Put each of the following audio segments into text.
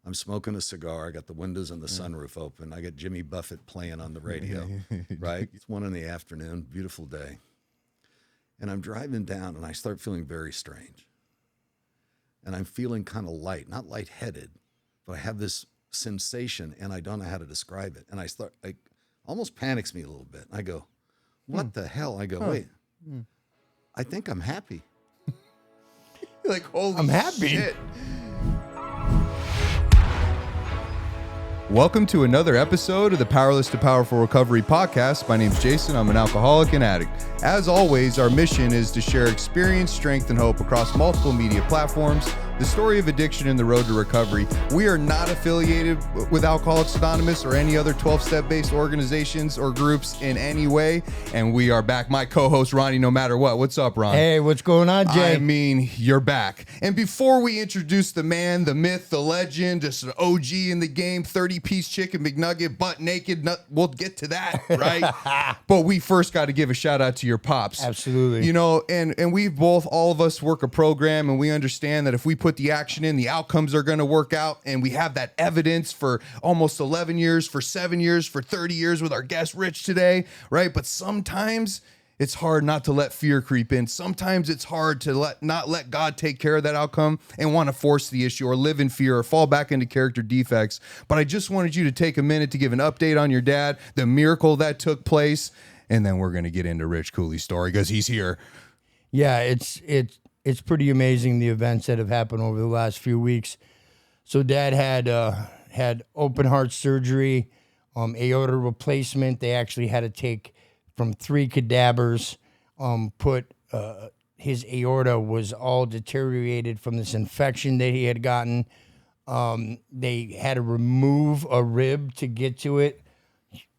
I'm smoking a cigar. I got the windows and the sunroof open. I got Jimmy Buffett playing on the radio, right? It's 1 PM, beautiful day. And I'm driving down and I start feeling very strange. And I'm feeling kind of light, not lightheaded, but I have this sensation and I don't know how to describe it. And I start, like, almost panics me a little bit. I go, what the hell? I go, wait, I think I'm happy. Like, holy I'm happy. shit. Welcome to another episode of the Powerless to Powerful Recovery podcast. My name's Jason. I'm an alcoholic and addict. As always, our mission is to share experience, strength, and hope across multiple media platforms, the story of addiction and the road to recovery. We are not affiliated with Alcoholics Anonymous or any other 12-step based organizations or groups in any way. And we are back. My co-host, Ronnie, no matter what. What's up, Ron? Hey, what's going on, Jay? I mean, you're back. And before we introduce the man, the myth, the legend, just an OG in the game, 30-piece chicken McNugget, butt naked, we'll get to that, right? But we first got to give a shout out to your pops. Absolutely. You know, and we both, all of us work a program, and we understand that if we put the action in, the outcomes are going to work out. And we have that evidence for almost 11 years, for 7 years, for 30 years with our guest Rich today, right? But sometimes it's hard not to let fear creep in. Sometimes it's hard to not let God take care of that outcome and want to force the issue or live in fear or fall back into character defects. But I just wanted you to take a minute to give an update on your dad, the miracle that took place, and then we're going to get into Rich Cooley's story because he's here. Yeah, it's pretty amazing, the events that have happened over the last few weeks. So Dad had open heart surgery, aorta replacement. They actually had to take from 3 cadavers, his aorta was all deteriorated from this infection that he had gotten. They had to remove a rib to get to it.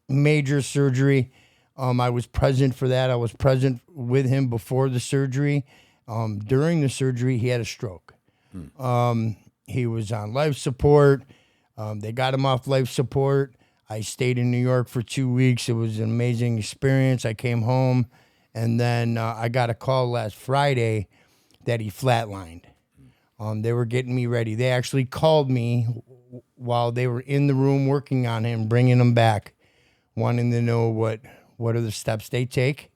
Major surgery. I was present for that. I was present with him before the surgery. During the surgery, he had a stroke. He was on life support. They got him off life support. I stayed in New York for 2 weeks. It was an amazing experience. I came home, and then I got a call last Friday that he flatlined. They were getting me ready. They actually called me while they were in the room working on him, bringing him back, wanting to know what are the steps they take.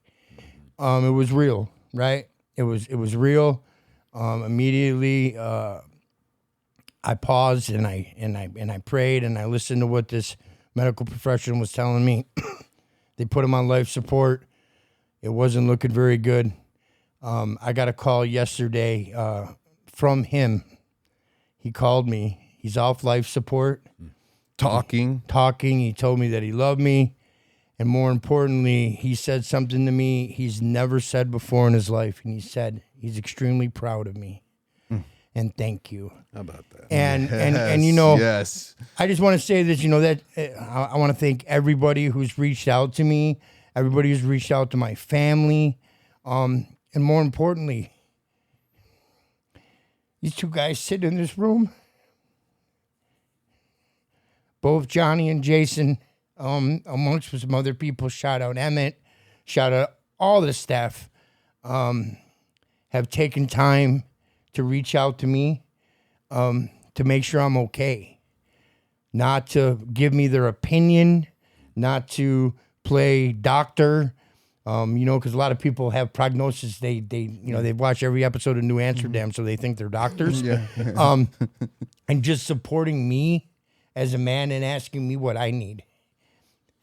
It was real, right? It was real. Immediately, I paused and I prayed and I listened to what this medical professional was telling me. They put him on life support. It wasn't looking very good. I got a call yesterday from him. He called me. He's off life support. Talking. He told me that he loved me. And more importantly, he said something to me he's never said before in his life. And he said he's extremely proud of me. And thank you. How about that? And you know, yes. I just want to say that, you know, that I want to thank everybody who's reached out to me, everybody who's reached out to my family. And more importantly, these 2 guys sitting in this room, both Johnny and Jason, amongst some other people, shout out Emmett, shout out all the staff, have taken time to reach out to me, to make sure I'm okay. Not to give me their opinion, not to play doctor, you know, because a lot of people have prognosis. They watch every episode of New Amsterdam, so they think they're doctors. Yeah. And just supporting me as a man and asking me what I need.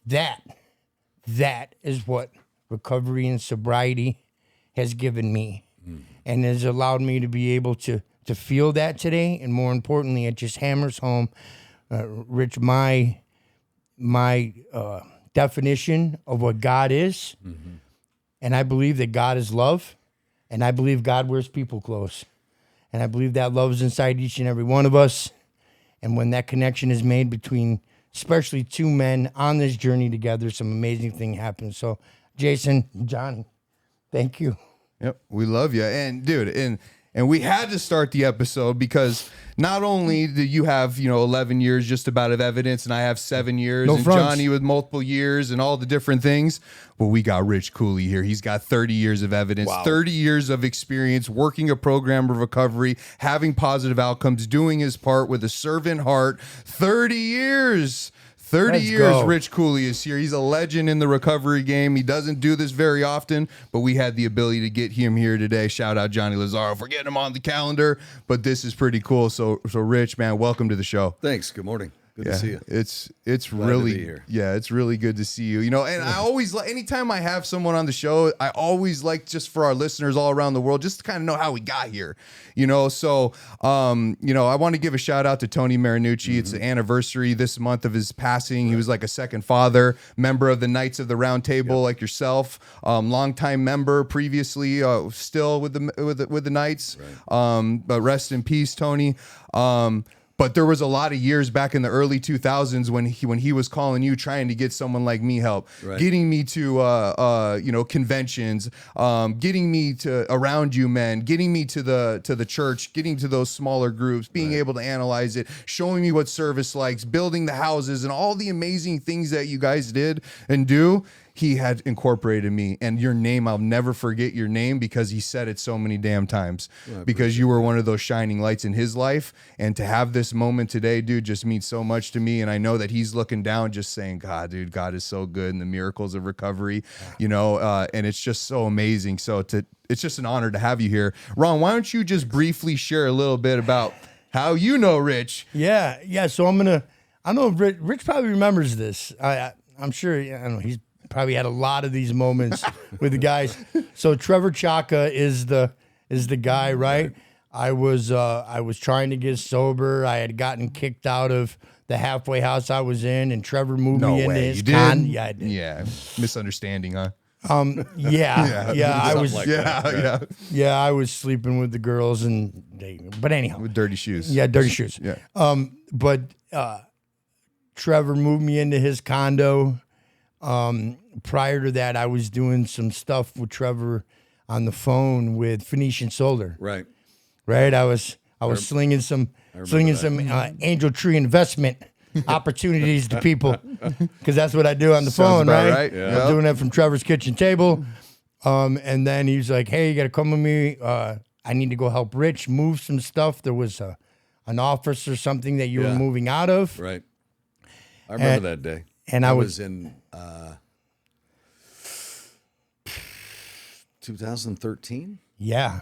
That is what recovery and sobriety has given me. And has allowed me to be able to feel that today. And more importantly, it just hammers home, Rich, my definition of what God is. And I believe that God is love. And I believe God wears people clothes. And I believe that love is inside each and every one of us. And when that connection is made between especially 2 men on this journey together, some amazing thing happens. So, Jason, Johnny, thank you. Yep, we love you. And dude, and And we had to start the episode because not only do you have, 11 years just about of evidence, and I have 7 years, No and fronts. Johnny with multiple years and all the different things. Well, we got Rich Cooley here. He's got 30 years of evidence, 30 years of experience working a program of recovery, having positive outcomes, doing his part with a servant heart. 30 years. 30 Let's years, go. Rich Cooley is here. He's a legend in the recovery game. He doesn't do this very often, but we had the ability to get him here today. Shout out Johnny Lazaro for getting him on the calendar, but this is pretty cool. So Rich, man, welcome to the show. Thanks. Good morning. Good to see you. It's Glad really to be here. Yeah, it's really good to see you. And I always like anytime I have someone on the show, I always like just for our listeners all around the world, just to kind of know how we got here. So I want to give a shout out to Tony Marinucci. It's the anniversary this month of his passing. He was like a second father, member of the Knights of the Round Table, like yourself, longtime member previously, still with the Knights. Right. But rest in peace, Tony. But there was a lot of years back in the early 2000s when he was calling you, trying to get someone like me help, getting me to conventions, getting me to around you men, getting me to the church, getting to those smaller groups, being able to analyze it, showing me what service likes, building the houses, and all the amazing things that you guys did and do. He had incorporated me, and your name, I'll never forget your name because he said it so many damn times, because you were one of those shining lights in his life. And to have this moment today, dude, just means so much to me. And I know that he's looking down just saying, God, dude, God is so good, and the miracles of recovery, and it's just so amazing. It's just an honor to have you here. Ron, why don't you just briefly share a little bit about how you know Rich? Yeah. So I know Rich probably remembers this. I'm sure, I don't know, he's probably had a lot of these moments with the guys. So Trevor Chaka is the guy, right? I was trying to get sober. I had gotten kicked out of the halfway house I was in, and Trevor moved me into his con. Yeah, I did. Yeah, misunderstanding, huh? Yeah. I was like that, yeah, I was sleeping with the girls, but anyhow, With dirty shoes. yeah, dirty shoes. Yeah. But Trevor moved me into his condo. Prior to that, I was doing some stuff with Trevor on the phone with Phoenician Solar. Right. I was slinging some angel tree investment opportunities to people, because that's what I do on the phone, right? Yeah. I'm doing that from Trevor's kitchen table. And then he was like, "Hey, you got to come with me. I need to go help Rich move some stuff. There was an office or something that you were moving out of." Right. I remember that day. And I was in 2013. Yeah.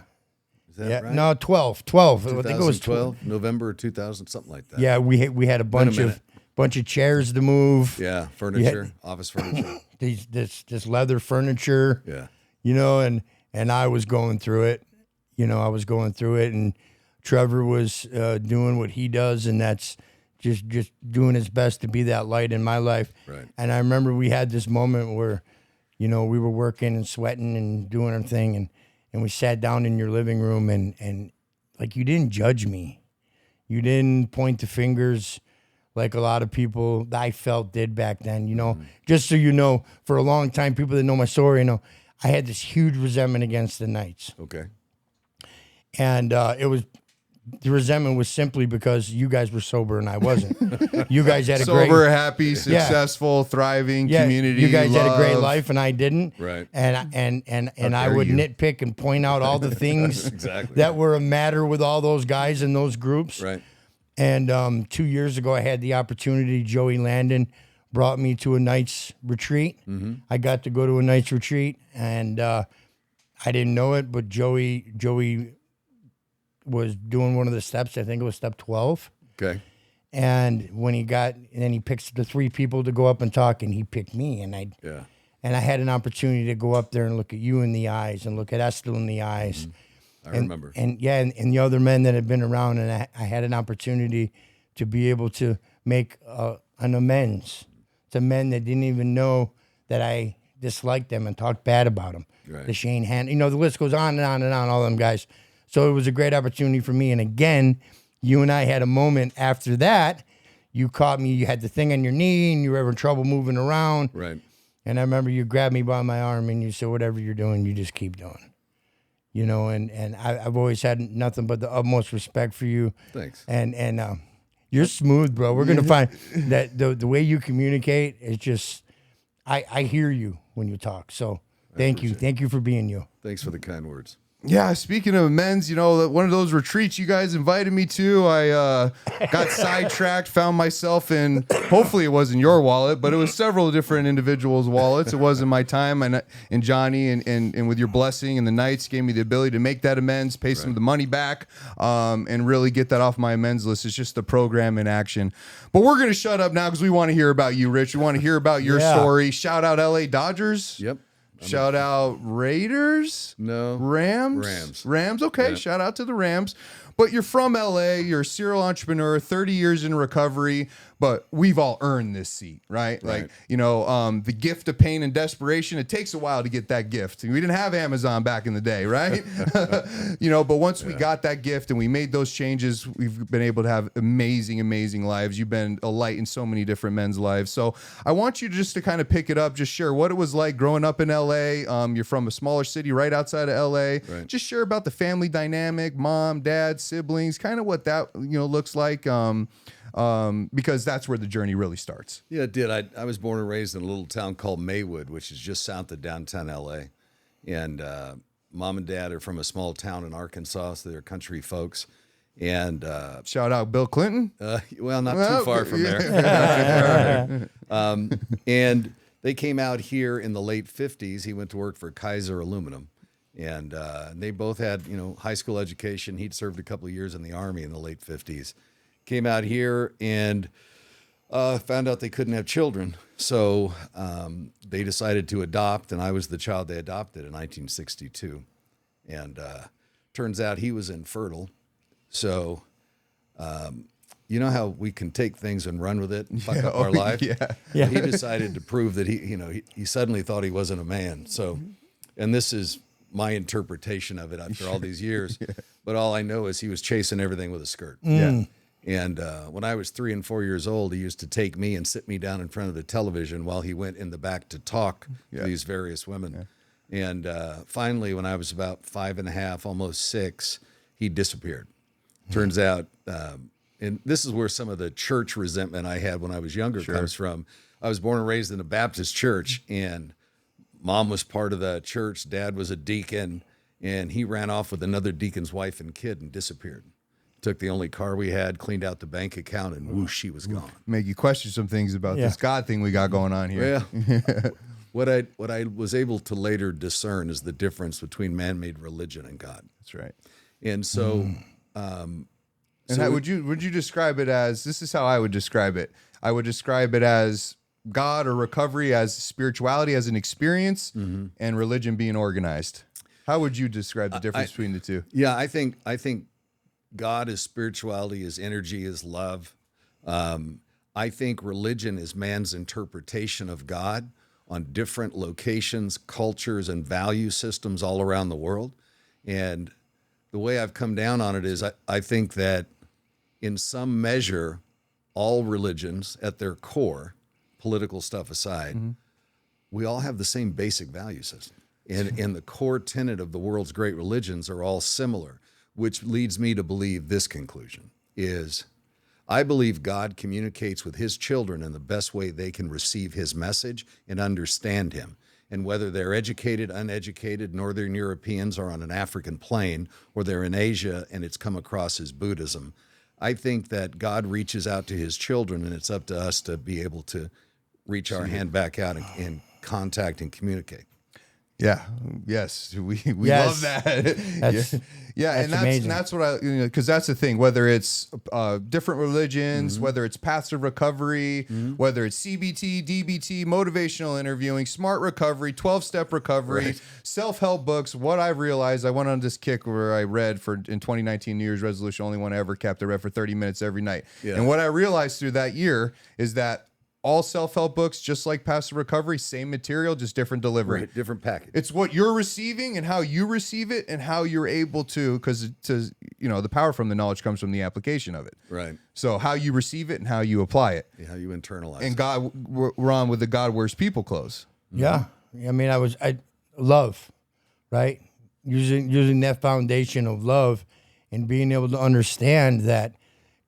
Is that right? No, 12. I think it was 2012, November 2000, something like that. Yeah, we had a bunch of chairs to move. Yeah, furniture, office furniture. This leather furniture. Yeah. And I was going through it. And Trevor was doing what he does, and that's just doing his best to be that light in my life. Right. And I remember we had this moment where, we were working and sweating and doing our thing, and we sat down in your living room, and like, you didn't judge me. You didn't point the fingers like a lot of people that I felt did back then, Just so you know, for a long time, people that know my story, I had this huge resentment against the Knights. Okay. And the resentment was simply because you guys were sober and I wasn't. You guys had a sober, happy, successful, thriving community. You guys love. had a great life and I didn't. Right. And I would nitpick and point out all the things that were a matter with all those guys in those groups. Right. And 2 years ago, I had the opportunity. Joey Landon brought me to a night's retreat. Mm-hmm. I got to go to a night's retreat, and I didn't know it, but Joey was doing one of the steps. I think it was step 12. Okay. And when he picks the 3 people to go up and talk, and he picked me, and I had an opportunity to go up there and look at you in the eyes and look at Estelle in the eyes. Mm-hmm. I remember. And the other men that had been around, and I had an opportunity to be able to make an amends to men that didn't even know that I disliked them and talked bad about them. Right. The Shane Han, the list goes on and on and on, all them guys. So it was a great opportunity for me. And again, you and I had a moment after that. You caught me, you had the thing on your knee, and you were having trouble moving around. Right. And I remember you grabbed me by my arm and you said, whatever you're doing, you just keep doing. and I've always had nothing but the utmost respect for you. Thanks. And you're smooth, bro. We're gonna find that the way you communicate is just, I hear you when you talk. So thank you for being you. Thanks for the kind words. Yeah, speaking of men's, one of those retreats you guys invited me to, I got sidetracked, found myself in, hopefully it wasn't your wallet, but it was several different individuals' wallets. It wasn't my time, and Johnny, and with your blessing and the Knights gave me the ability to make that amends, pay some of the money back, and really get that off my amends list. It's just the program in action. But we're going to shut up now because we want to hear about you, Rich. We want to hear about your story. Shout out LA Dodgers. Yep. Shout out Raiders? No. Rams? Rams, okay. Yeah. Shout out to the Rams. But you're from LA, you're a serial entrepreneur, 30 years in recovery, but we've all earned this seat, right? Like, the gift of pain and desperation, it takes a while to get that gift. We didn't have Amazon back in the day, right? But once we got that gift and we made those changes, we've been able to have amazing, amazing lives. You've been a light in so many different men's lives. So I want you just to kind of pick it up, just share what it was like growing up in LA. You're from a smaller city right outside of LA. Right. Just share about the family dynamic, mom, dad, siblings, kind of what that looks like, because that's where the journey really starts. Yeah, it did. I was born and raised in a little town called Maywood, which is just south of downtown LA. And mom and dad are from a small town in Arkansas, so they're country folks. And shout out Bill Clinton. Well, not too far from there. And they came out here in the late 50s. He went to work for Kaiser Aluminum. And they both had, high school education. He'd served a couple of years in the Army in the late 50s. Came out here and found out they couldn't have children. So they decided to adopt, and I was the child they adopted in 1962. And turns out he was infertile. So you know how we can take things and run with it and fuck up our life? Yeah. He decided to prove that he suddenly thought he wasn't a man. So, and this is my interpretation of it after all these years. But all I know is he was chasing everything with a skirt. Yeah. And when I was 3 and 4 years old, he used to take me and sit me down in front of the television while he went in the back to talk to these various women. Yeah. And finally, when I was about 5.5, almost 6, he disappeared. Turns out, and this is where some of the church resentment I had when I was younger comes from. I was born and raised in a Baptist church, and mom was part of the church. Dad was a deacon, and he ran off with another deacon's wife and kid and disappeared. Took the only car we had, cleaned out the bank account, and whoosh, she was gone. Make you question some things about this God thing we got going on here. Yeah. What I was able to later discern is the difference between man-made religion and God. That's right. And so, would you describe it as? This is how I would describe it. I would describe it as God or recovery as spirituality as an experience, and religion being organized. How would you describe the difference between the two? Yeah, I think God is spirituality, is energy, is love. I think religion is man's interpretation of God on different locations, cultures, and value systems all around the world. And the way I've come down on it is I think that in some measure, all religions at their core, political stuff aside, we all have the same basic value system. And the core tenet of the world's great religions are all similar, which leads me to believe this conclusion is I believe God communicates with his children in the best way they can receive his message and understand him. And whether they're educated, uneducated, Northern Europeans are on an African plain, or they're in Asia and it's come across as Buddhism, I think that God reaches out to his children, and it's up to us to be able to reach our hand back out and contact and communicate. Yeah. Yes. We love that. That's what I, because that's the thing, whether it's different religions, whether it's passive recovery, whether it's CBT, DBT, motivational interviewing, smart recovery, 12-step recovery, self-help books. What I've realized, I went on this kick where I read in 2019 New Year's resolution, only one I ever kept. I read for 30 minutes every night. Yeah. And what I realized through that year is that all self-help books, just like passive recovery, same material, just different delivery. Right, different package. It's what you're receiving and how you receive it and how you're able to, because the power from the knowledge comes from the application of it. Right. So how you receive it and how you apply it. Yeah, how you internalize and it. God, we're on with the God wears people clothes. Yeah. I mean, I love, right? using that foundation of love and being able to understand that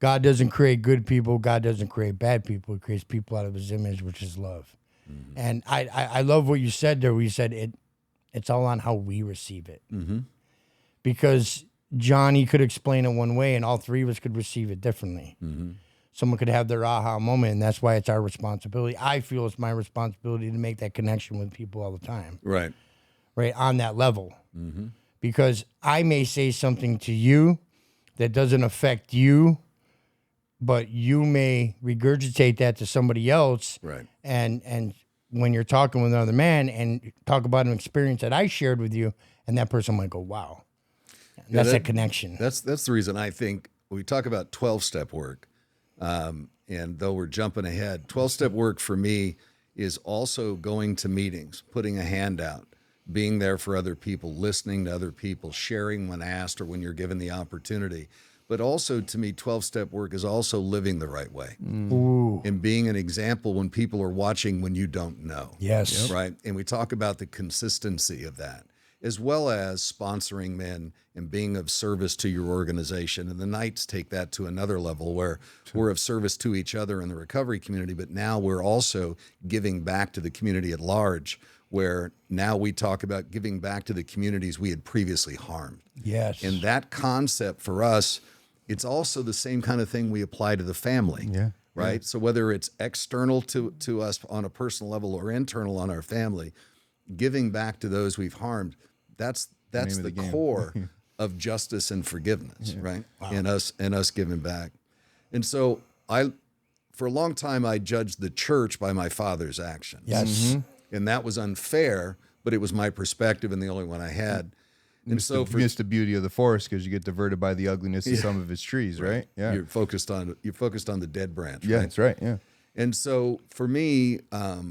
God doesn't create good people, God doesn't create bad people. He creates people out of his image, which is love. Mm-hmm. And I love what you said there, where you said it's all on how we receive it. Mm-hmm. Because Johnny could explain it one way and all three of us could receive it differently. Mm-hmm. Someone could have their aha moment, and that's why it's our responsibility. I feel it's my responsibility to make that connection with people all the time. Right. Right, on that level. Mm-hmm. Because I may say something to you that doesn't affect you, but you may regurgitate that to somebody else. Right. And when you're talking with another man and talk about an experience that I shared with you, and that person might go, wow. And that's a connection. That's the reason I think we talk about 12-step work. And though we're jumping ahead, 12-step work for me is also going to meetings, putting a hand out, being there for other people, listening to other people, sharing when asked or when you're given the opportunity. But also, to me, 12-step work is also living the right way and being an example when people are watching when you don't know. Yes. Right. And we talk about the consistency of that, as well as sponsoring men and being of service to your organization. And the Knights take that to another level where we're of service to each other in the recovery community, but now we're also giving back to the community at large, where now we talk about giving back to the communities we had previously harmed. Yes. And that concept for us, it's also the same kind of thing we apply to the family. Yeah. Right. Yeah. So whether it's external to us on a personal level or internal on our family, giving back to those we've harmed, that's the core of justice and forgiveness, right? Wow. And us giving back. And so for a long time, I judged the church by my father's actions. Yes. Mm-hmm. And that was unfair, but it was my perspective and the only one I had. And you missed the beauty of the forest because you get diverted by the ugliness of some of its trees, right? Yeah. You're focused on the dead branch. Yeah, right? That's right. Yeah. And so for me,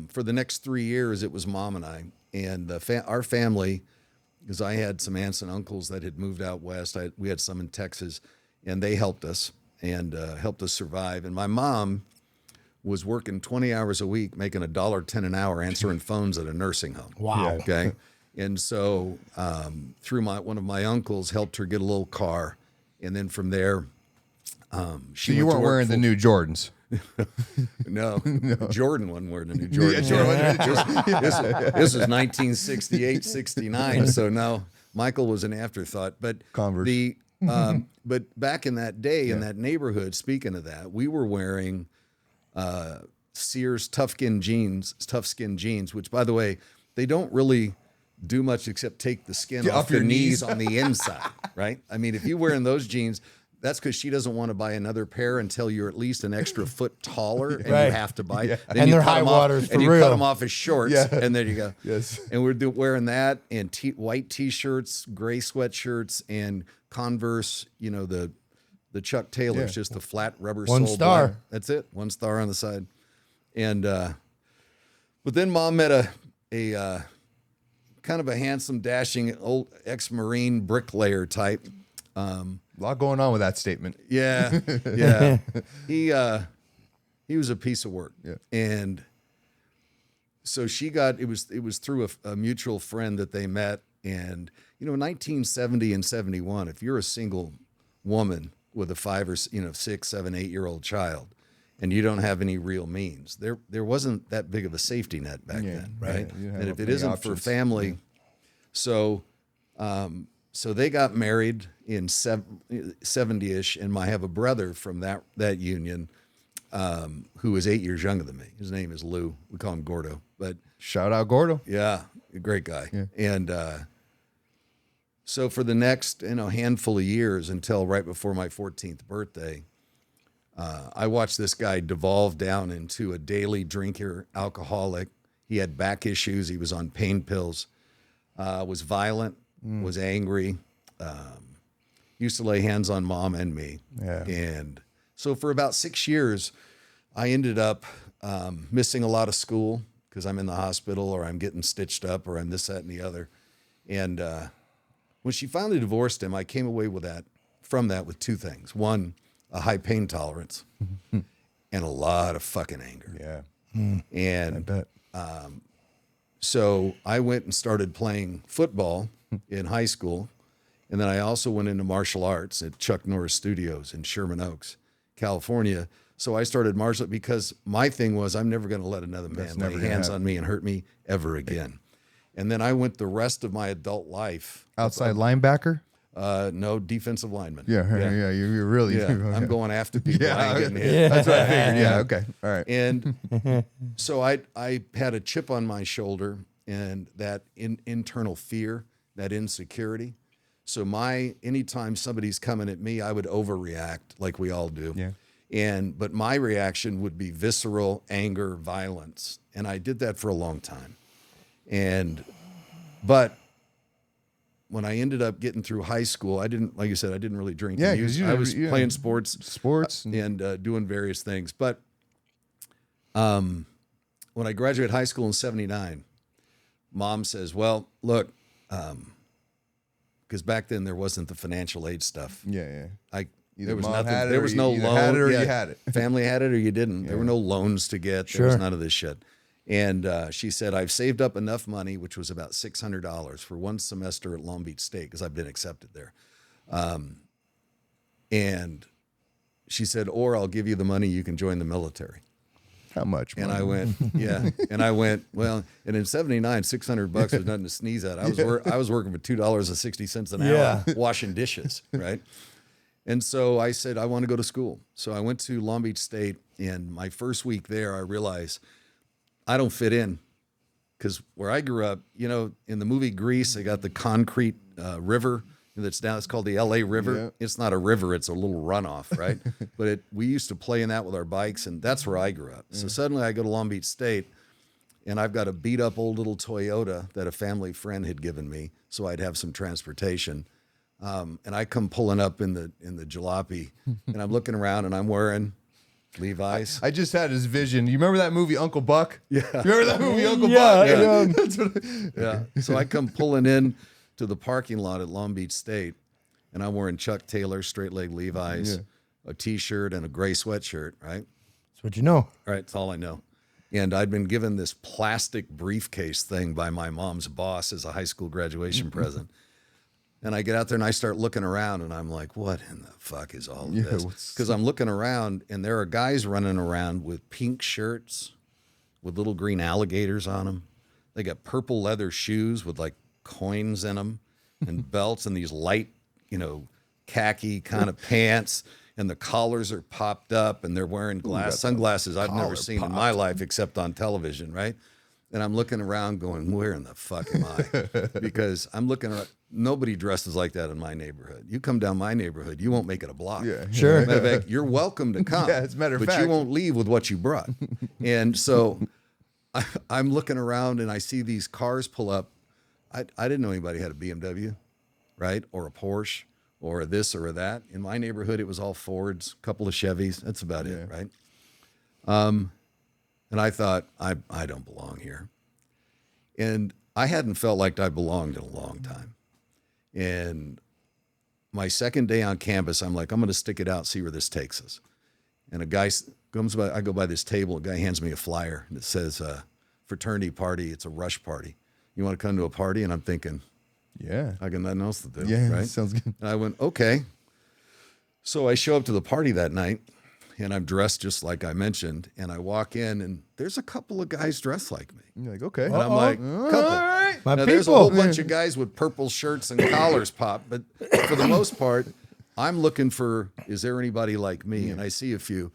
for the next 3 years, it was Mom and I, and our family, because I had some aunts and uncles that had moved out west. We had some in Texas, and they helped us and helped us survive. And my mom was working 20 hours a week, making $1.10 an hour, answering phones at a nursing home. Wow. Yeah. Okay. And so through one of my uncles helped her get a little car. And then from there, so you weren't wearing the new Jordans. No, Jordan wasn't wearing a new Jordan. This was 1968, 69. So no, Michael was an afterthought. But Converse. But back in that day, in that neighborhood, speaking of that, we were wearing Sears tough-skin jeans, which, by the way, they don't really do much except take the skin off your knees on the inside, right? I mean, if you're wearing those jeans, that's because she doesn't want to buy another pair until you're at least an extra foot taller, and right. you have to buy. Yeah. Then and you they're cut high them waters off, for and you real. cut them off as shorts, and there you go. Yes. And we're wearing that and white T-shirts, gray sweatshirts, and Converse. You know the Chuck Taylors, just the flat rubber One sole. star. Black. That's it. One star on the side. And but then Mom met a kind of a handsome, dashing old ex-Marine bricklayer type. A lot going on with that statement. Yeah. He was a piece of work. Yeah. And so it was through a mutual friend that they met. And, 1970 and 71, if you're a single woman with a 5 or 6, 7, 8-year-old child, and you don't have any real means, there wasn't that big of a safety net back then, right? And if it isn't for family, so they got married in 70-ish, and I have a brother from that union who is 8 years younger than me. His name is Lou. We call him Gordo, but shout out Gordo. Yeah, a great guy. Yeah. And so for the next handful of years until right before my 14th birthday, I watched this guy devolve down into a daily drinker, alcoholic. He had back issues. He was on pain pills, was violent, was angry, used to lay hands on Mom and me. Yeah. And so for about 6 years, I ended up missing a lot of school because I'm in the hospital or I'm getting stitched up or I'm this, that, and the other. And when she finally divorced him, I came away from that with two things. One, a high pain tolerance and a lot of fucking anger. Yeah. And I bet. So I went and started playing football in high school. And then I also went into martial arts at Chuck Norris Studios in Sherman Oaks, California. So I started martial because my thing was I'm never going to let another man lay hands on me and hurt me ever again. And then I went the rest of my adult life. Outside linebacker? No, defensive lineman. Yeah. You're really. Yeah, I'm going after people. I ain't getting hit. That's what I figured. Yeah. Okay. All right. And so I had a chip on my shoulder and that internal fear, that insecurity. So anytime somebody's coming at me, I would overreact like we all do. Yeah. But my reaction would be visceral anger, violence. And I did that for a long time. But when I ended up getting through high school, like you said, I didn't really drink. Yeah, I was playing sports and doing various things. But when I graduated high school in '79, Mom says, well, look, because back then there wasn't the financial aid stuff. Yeah. There was mom nothing. had it There or was you no either loan. had it or you had it. Family had it or you didn't. There were no loans to get. There was none of this shit. And she said, I've saved up enough money, which was about $600 for one semester at Long Beach State because I've been accepted there. And she said, or I'll give you the money, you can join the military. How much money? And I went, yeah. And I went, well, and in '79, $600 was nothing to sneeze at. I was working for $2.60 an hour washing dishes, right? And so I said, I want to go to school. So I went to Long Beach State, and my first week there, I realized I don't fit in because where I grew up, in the movie Grease, they got the concrete river that's now, it's called the LA River. Yeah. It's not a river, it's a little runoff, right? But we used to play in that with our bikes, and that's where I grew up. So suddenly I go to Long Beach State, and I've got a beat up old little Toyota that a family friend had given me so I'd have some transportation. And I come pulling up in the jalopy, and I'm looking around, and I'm wearing Levi's. I just had his vision. You remember that movie Uncle Buck? Yeah. You remember that movie Uncle Buck? Yeah. That's what Yeah. So I come pulling in to the parking lot at Long Beach State, and I'm wearing Chuck Taylor straight leg Levi's, a T-shirt, and a gray sweatshirt. Right. That's what you know. Right. That's all I know. And I'd been given this plastic briefcase thing by my mom's boss as a high school graduation present. And I get out there and I start looking around, and I'm like, what in the fuck is all of this? Because I'm looking around, and there are guys running around with pink shirts with little green alligators on them. They got purple leather shoes with like coins in them and belts, and these light, khaki kind of pants, and the collars are popped up, and they're wearing sunglasses I've never seen in my life except on television, right? And I'm looking around going, where in the fuck am I? Because I'm looking around. Nobody dresses like that in my neighborhood. You come down my neighborhood, you won't make it a block. Yeah. Sure. Matter of fact, you're welcome to come. As a matter of but fact. you won't leave with what you brought. And so I'm looking around, and I see these cars pull up. I didn't know anybody had a BMW, right? Or a Porsche, or a this or a that. In my neighborhood, it was all Fords, a couple of Chevys. That's about it, right? And I thought, I don't belong here. And I hadn't felt like I belonged in a long time. And my second day on campus, I'm like, I'm going to stick it out, see where this takes us. And a guy comes by, I go by this table, a guy hands me a flyer, and it says, fraternity party, it's a rush party. You want to come to a party? And I'm thinking, Yeah. I got nothing else to do, Yeah, right? sounds good. And I went, okay. So I show up to the party that night, and I'm dressed just like I mentioned, and I walk in, and there's a couple of guys dressed like me. You're like, okay. And I'm like, couple. All right. My Now, people. there's a whole bunch of guys with purple shirts and collars pop, but for the most part, I'm looking for, is there anybody like me? And I see a few.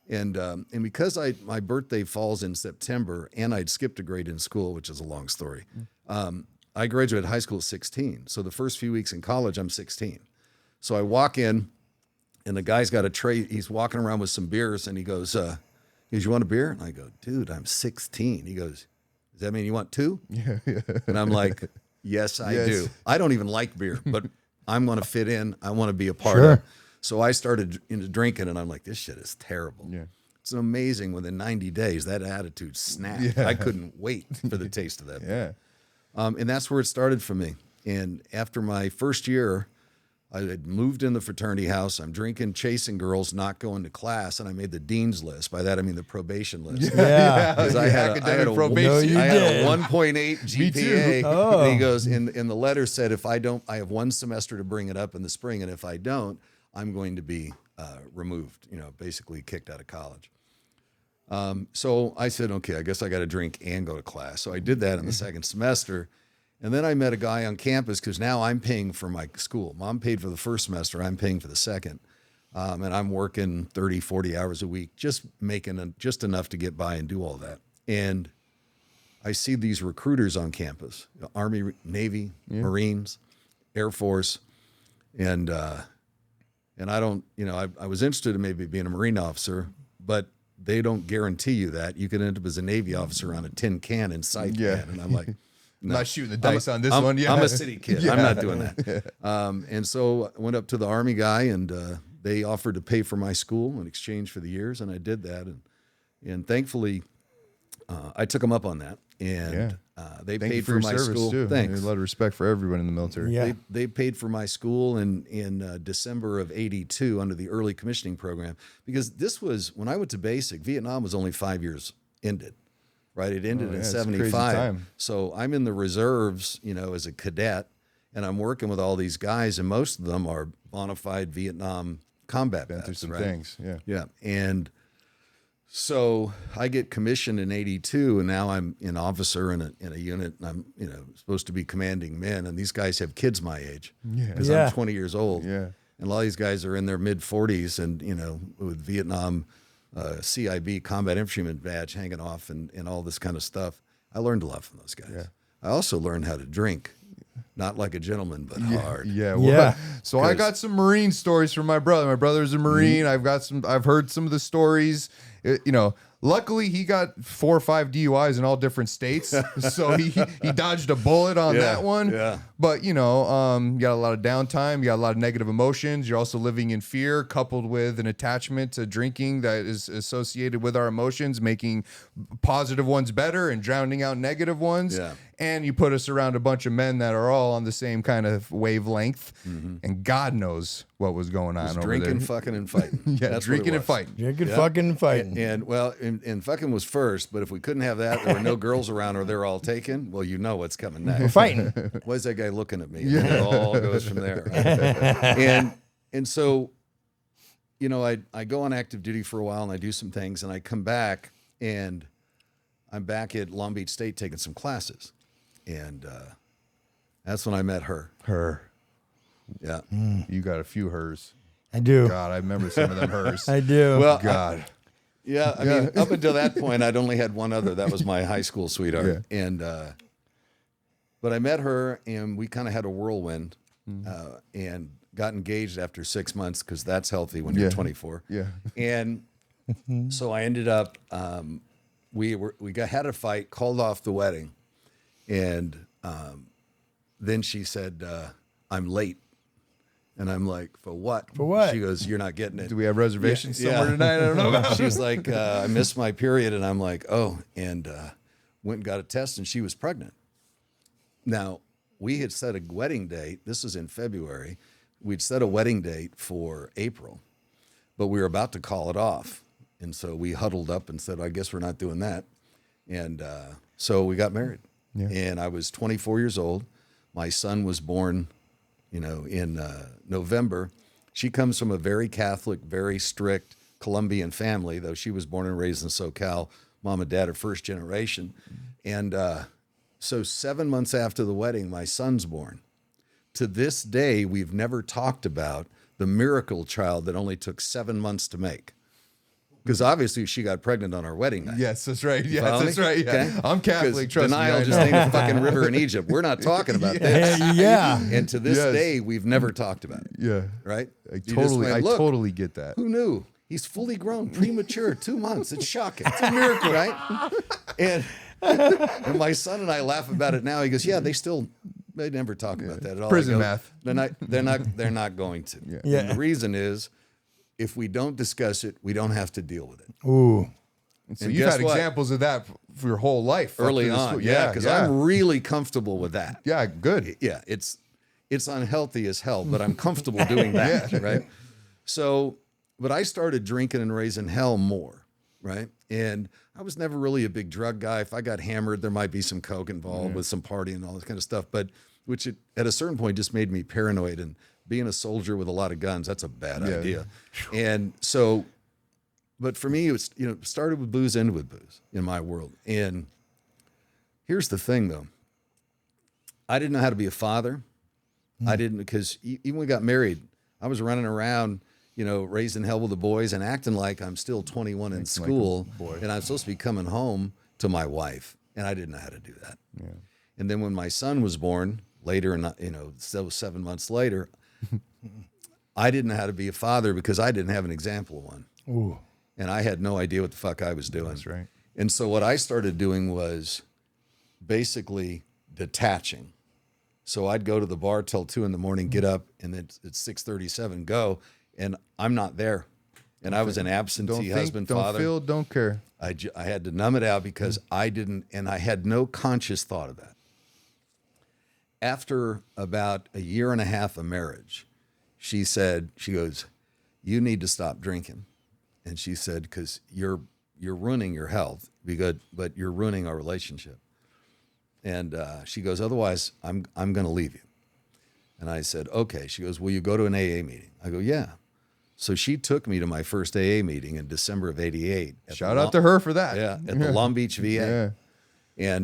And because my birthday falls in September, and I'd skipped a grade in school, which is a long story, I graduated high school at 16. So the first few weeks in college, I'm 16. So I walk in, and the guy's got a tray. He's walking around with some beers, and he goes, you want a beer? And I go, dude, I'm 16. He goes, does that mean you want two? Yeah. And I'm like, yes, I do. I don't even like beer, but I'm going to fit in. I want to be a part of it. So I started into drinking, and I'm like, this shit is terrible. Yeah. It's amazing. Within 90 days, that attitude snapped. I couldn't wait for the taste of that. Yeah. And that's where it started for me. And after my first year, I had moved in the fraternity house. I'm drinking, chasing girls, not going to class, and I made the dean's list. By that I mean the probation list. Yeah. Because I had a probation. No, you I had did. a 1.8 GPA. Oh. And he goes, in the letter said, if I don't, I have 1 semester to bring it up in the spring, and if I don't, I'm going to be removed. Basically kicked out of college. So I said, okay, I guess I got to drink and go to class. So I did that in the second semester. And then I met a guy on campus because now I'm paying for my school. Mom paid for the first semester. I'm paying for the second. And I'm working 30, 40 hours a week, just making just enough to get by and do all that. And I see these recruiters on campus, Army, Navy, Marines, Air Force. And I don't, I was interested in maybe being a Marine officer, but they don't guarantee you that. You could end up as a Navy officer on a tin can in sight. Yeah. And I'm like, no. Not shooting the dice on this one. Yeah. I'm a city kid. I'm not doing that. And so I went up to the Army guy, and they offered to pay for my school in exchange for the years, and I did that. And thankfully, I took them up on that, and they Thank you paid for my your school. too. Thanks. A lot of respect for everyone in the military. Yeah. They paid for my school in December of '82 under the early commissioning program, because this was when I went to basic. Vietnam was only 5 years ended. Right, it ended in it's a crazy '75. time. So I'm in the reserves, as a cadet, and I'm working with all these guys, and most of them are bona fide Vietnam combat Been vets. through some right? things. Yeah. Yeah, and so I get commissioned in '82, and now I'm an officer in a unit, and I'm supposed to be commanding men, and these guys have kids my age, because Yeah. I'm 20 years old, Yeah. and a lot of these guys are in their mid 40s, and with Vietnam. CIB, combat infantryman badge hanging off and all this kind of stuff. I learned a lot from those guys. Yeah. I also learned how to drink, not like a gentleman, but hard. Yeah. Yeah. So I got some Marine stories from my brother. My brother's a Marine. I've heard some of the stories. Luckily he got 4 or 5 DUIs in all different states. So he dodged a bullet on that one. Yeah. But you got a lot of downtime, you got a lot of negative emotions. You're also living in fear, coupled with an attachment to drinking that is associated with our emotions, making positive ones better and drowning out negative ones. Yeah. And you put us around a bunch of men that are all on the same kind of wavelength, and God knows what was going on over Drinking, there. fucking, and fighting. Yeah, That's drinking what it and was. fighting. Drinking, fucking, and fighting. And fucking was first, but if we couldn't have that, there were no girls around or they're all taken, well, you know what's coming next. We're fighting. Why is that guy looking at me? And it all goes from there. Right? And so, I go on active duty for a while, and I do some things, and I come back, and I'm back at Long Beach State taking some classes. And that's when I met her. Her. Yeah. You got a few hers. I do. God, I remember some of them hers. I do. Well, God. I mean, up until that point, I'd only had one other. That was my high school sweetheart. Yeah. And but I met her, and we kind of had a whirlwind, and got engaged after 6 months, because that's healthy when you're Yeah. 24. Yeah. And so I ended up, had a fight, called off the wedding, and then she said, "I'm late." And I'm like, "For what?" For what? She goes, "You're not getting it." Do we have reservations Yeah. somewhere tonight? I don't know. She was like, "I missed my period," and I'm like, "Oh," and went and got a test, and she was pregnant. Now, we had set a wedding date. This was in February. We'd set a wedding date for April, but we were about to call it off, and so we huddled up and said, "I guess we're not doing that," and so we got married. Yeah. And I was 24 years old. My son was born, in November. She comes from a very Catholic, very strict Colombian family, though she was born and raised in SoCal. Mom and dad are first generation. And so 7 months after the wedding, my son's born. To this day, we've never talked about the miracle child that only took 7 months to make. Because obviously she got pregnant on our wedding night. Yes, that's right. Yes, Follow that's me? right. Yeah. Okay? I'm Catholic. 'Cause Trust denial me. just ain't a fucking river in Egypt. We're not talking about this. Yeah. And to this Yes. day, we've never talked about it. Yeah. Right? I You just totally, went, "Look, totally get that. who knew? He's fully grown, premature, 2 months. It's shocking. It's a miracle, right?" And my son and I laugh about it now. He goes, "Yeah, they never talk about that at all." Prison I go, math. They're not going to. Yeah. And the reason is, if we don't discuss it, we don't have to deal with it. Ooh. So And you've guess had what? examples of that for your whole life. up Early to this on, point. yeah, because I'm really comfortable with that. Yeah, good. Yeah, it's it's unhealthy as hell, but I'm comfortable doing that, right? So, but I started drinking and raising hell more, right? And I was never really a big drug guy. If I got hammered, there might be some coke involved with some partying and all this kind of stuff, but at a certain point just made me paranoid. And being a soldier with a lot of guns, that's a bad idea. And so, but for me, it was, started with booze, ended with booze in my world. And here's the thing, though. I didn't know how to be a father. I didn't, because even when we got married, I was running around, raising hell with the boys and acting like I'm still 21 in school, and I'm supposed to be coming home to my wife, and I didn't know how to do that. Yeah. And then when my son was born later, and that was 7 months later, I didn't know how to be a father because I didn't have an example of one. Ooh. And I had no idea what the fuck I was doing. That's right. And so what I started doing was basically detaching. So I'd go to the bar till 2 a.m, get up, and then it's 6:37, go, and I'm not there. And I was an absentee husband, father. Don't feel, don't care. I had to numb it out because I didn't, and I had no conscious thought of that. After about a year and a half of marriage, she goes, you need to stop drinking. And she said, because you're ruining your health, but you're ruining our relationship. And she goes, otherwise, I'm going to leave you. And I said, okay. She goes, will you go to an AA meeting? I go, yeah. So she took me to my first AA meeting in December of '88. Shout out to her for that. Yeah, at the Long Beach VA. Yeah.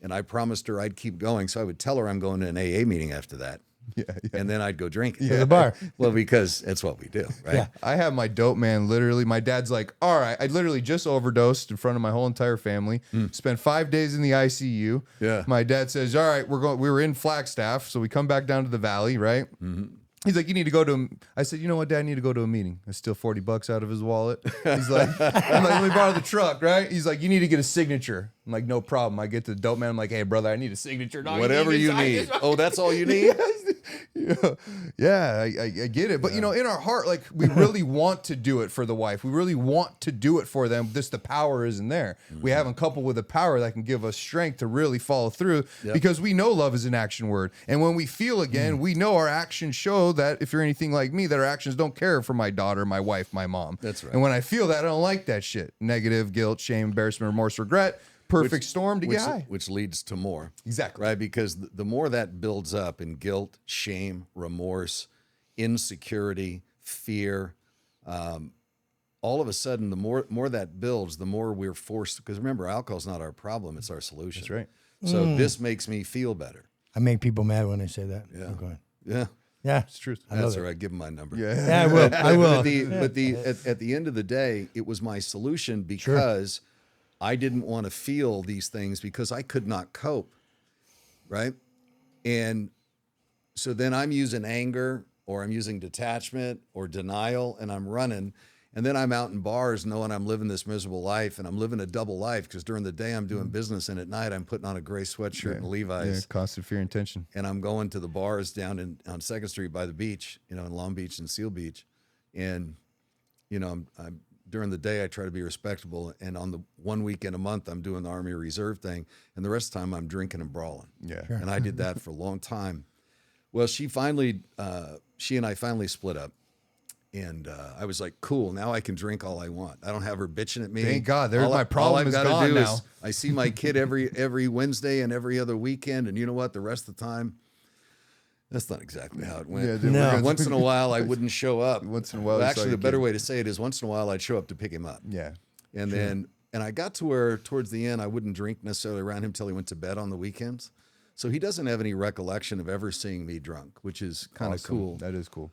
And I promised her I'd keep going. So I would tell her I'm going to an AA meeting after that. Yeah. And then I'd go drinking. To the bar. Well, because that's what we do, right? Yeah. I have my dope man, literally. My dad's like, all right, I literally just overdosed in front of my whole entire family. Spent 5 days in the ICU. Yeah. My dad says, all right, we were in Flagstaff, so we come back down to the valley, right? Mm-hmm. He's like, you need to go to, I said, you know what, Dad, I need to go to a meeting. I steal $40 out of his wallet. He's like, I'm like, let me borrow the truck, right? He's like, you need to get a signature. I'm like, no problem. I get to the dope man. I'm like, hey, brother, I need a signature. Dog. Whatever you need. Oh, that's all you need? Yeah, I get it. But, in our heart, like, we really want to do it for the wife. We really want to do it for them. The power isn't there. We haven't coupled with a power that can give us strength to really follow through because we know love is an action word. And when we feel again, we know our actions show that if you're anything like me, that our actions don't care for my daughter, my wife, my mom. That's right. And when I feel that, I don't like that shit. Negative, guilt, shame, embarrassment, remorse, regret. Perfect storm to get high. Which leads to more. Exactly. Right? Because the more that builds up in guilt, shame, remorse, insecurity, fear, all of a sudden, the more that builds, the more we're forced. Because remember, alcohol's not our problem; it's our solution. That's right. So this makes me feel better. I make people mad when I say that. Yeah. Oh, go ahead. Yeah. Yeah. It's true. That's all right. Give them my number. Yeah. I will. I will. But at the end of the day, it was my solution because I didn't want to feel these things because I could not cope. Right. And so then I'm using anger or I'm using detachment or denial and I'm running. And then I'm out in bars knowing I'm living this miserable life and I'm living a double life because during the day I'm doing business and at night I'm putting on a gray sweatshirt and Levi's. Yeah, constant fear and tension. And I'm going to the bars down on 2nd Street by the beach, in Long Beach and Seal Beach. And, I'm during the day I try to be respectable. And on the 1 weekend a month, I'm doing the Army Reserve thing. And the rest of the time I'm drinking and brawling. Yeah. Sure. And I did that for a long time. Well, she and I finally split up. And I was like, cool, now I can drink all I want. I don't have her bitching at me. Thank God. My problem is gone now. I see my kid every Wednesday and every other weekend. And you know what? The rest of the time, that's not exactly how it went. Yeah, No. Once in a while, I wouldn't show up. Once in a while, Well, you saw actually, your the better kid. way to say it is once in a while, I'd show up to pick him up. Yeah. And then I got to where towards the end, I wouldn't drink necessarily around him till he went to bed on the weekends. So he doesn't have any recollection of ever seeing me drunk, which is kind of Awesome. cool. That is cool.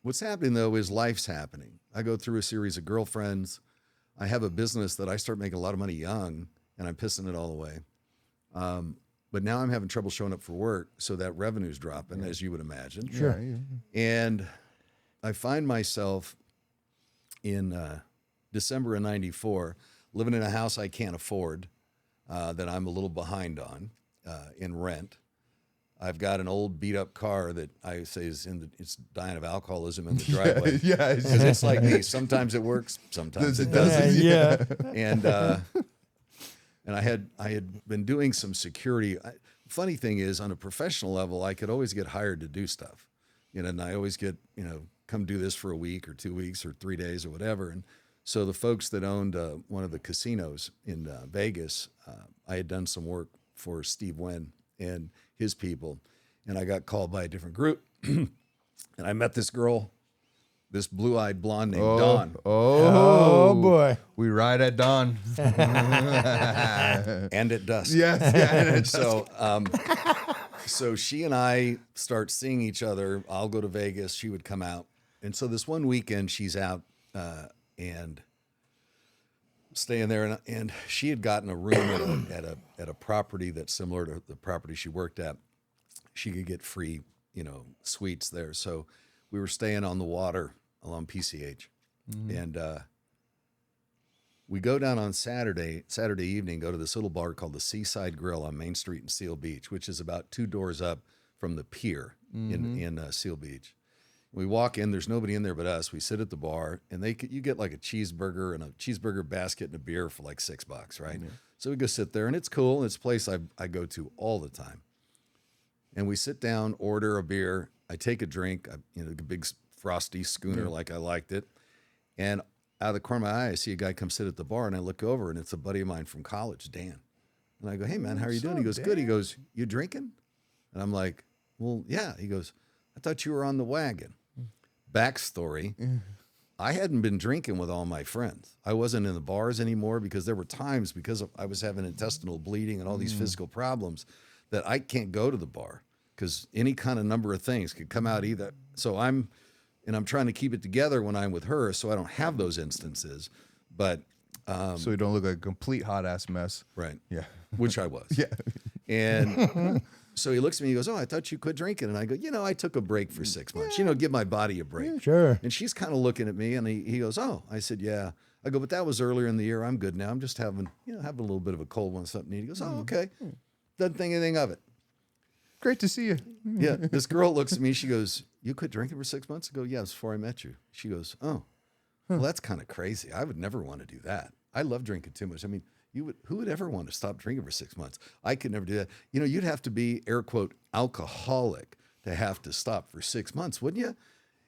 What's happening, though, is life's happening. I go through a series of girlfriends. I have a business that I start making a lot of money young, and I'm pissing it all away. But now I'm having trouble showing up for work, so that revenue's dropping, as you would imagine. Sure. Yeah. And I find myself in December of '94 living in a house I can't afford, that I'm a little behind on in rent. I've got an old beat up car that I say it's dying of alcoholism in the driveway. Yeah. Because it's like me. Sometimes it works, sometimes it doesn't. Yeah. And I had been doing some security. funny thing is, on a professional level, I could always get hired to do stuff, and I always get, come do this for a week or 2 weeks or 3 days or whatever. And so the folks that owned one of the casinos in Vegas, I had done some work for Steve Wynn and his people, and I got called by a different group, and I met this girl, this blue-eyed blonde named Dawn. Oh boy. We ride at dawn. And at dusk. Yes. Yeah. So she and I start seeing each other. I'll go to Vegas. She would come out. And so this one weekend she's out and staying there. And she had gotten a room at a property that's similar to the property she worked at. She could get free, suites there. So we were staying on the water along PCH. And we go down on Saturday evening, go to this little bar called the Seaside Grill on Main Street in Seal Beach, which is about 2 doors up from the pier in Seal Beach. We walk in, there's nobody in there but us. We sit at the bar, and you get like a cheeseburger and a cheeseburger basket and a beer for like $6, right? Yeah. So we go sit there, and it's cool. It's a place I go to all the time. And we sit down, order a beer. I take a drink, a big frosty schooner like I liked it. And out of the corner of my eye, I see a guy come sit at the bar, and I look over, and it's a buddy of mine from college, Dan. And I go, "Hey, man, how are you doing?" He goes, "Good." He goes, "You drinking?" And I'm like, "Well, yeah." He goes, "I thought you were on the wagon." Backstory, I hadn't been drinking with all my friends. I wasn't in the bars anymore because there were times, because I was having intestinal bleeding and all these physical problems, that I can't go to the bar because any kind of number of things could come out either. So I'm trying to keep it together when I'm with her, so I don't have those instances. But so you don't look like a complete hot ass mess. Right. Yeah. Which I was. Yeah. And so he looks at me, he goes, "Oh, I thought you quit drinking." And I go, "I took a break for 6 months, give my body a break." Sure. And she's kind of looking at me, and he goes, "Oh." I said, "Yeah." I go, "But that was earlier in the year. I'm good now. I'm just having a little bit of a cold one, something." He goes, "Oh, okay." Doesn't think anything of it. Great to see you. Yeah. This girl looks at me. She goes, "You quit drinking for 6 months?" I go, "Yeah, it was before I met you." She goes, "Oh, well, that's kind of crazy. I would never want to do that. I love drinking too much. I mean, who would ever want to stop drinking for 6 months? I could never do that. You'd have to be, air quote, alcoholic to have to stop for 6 months, wouldn't you?"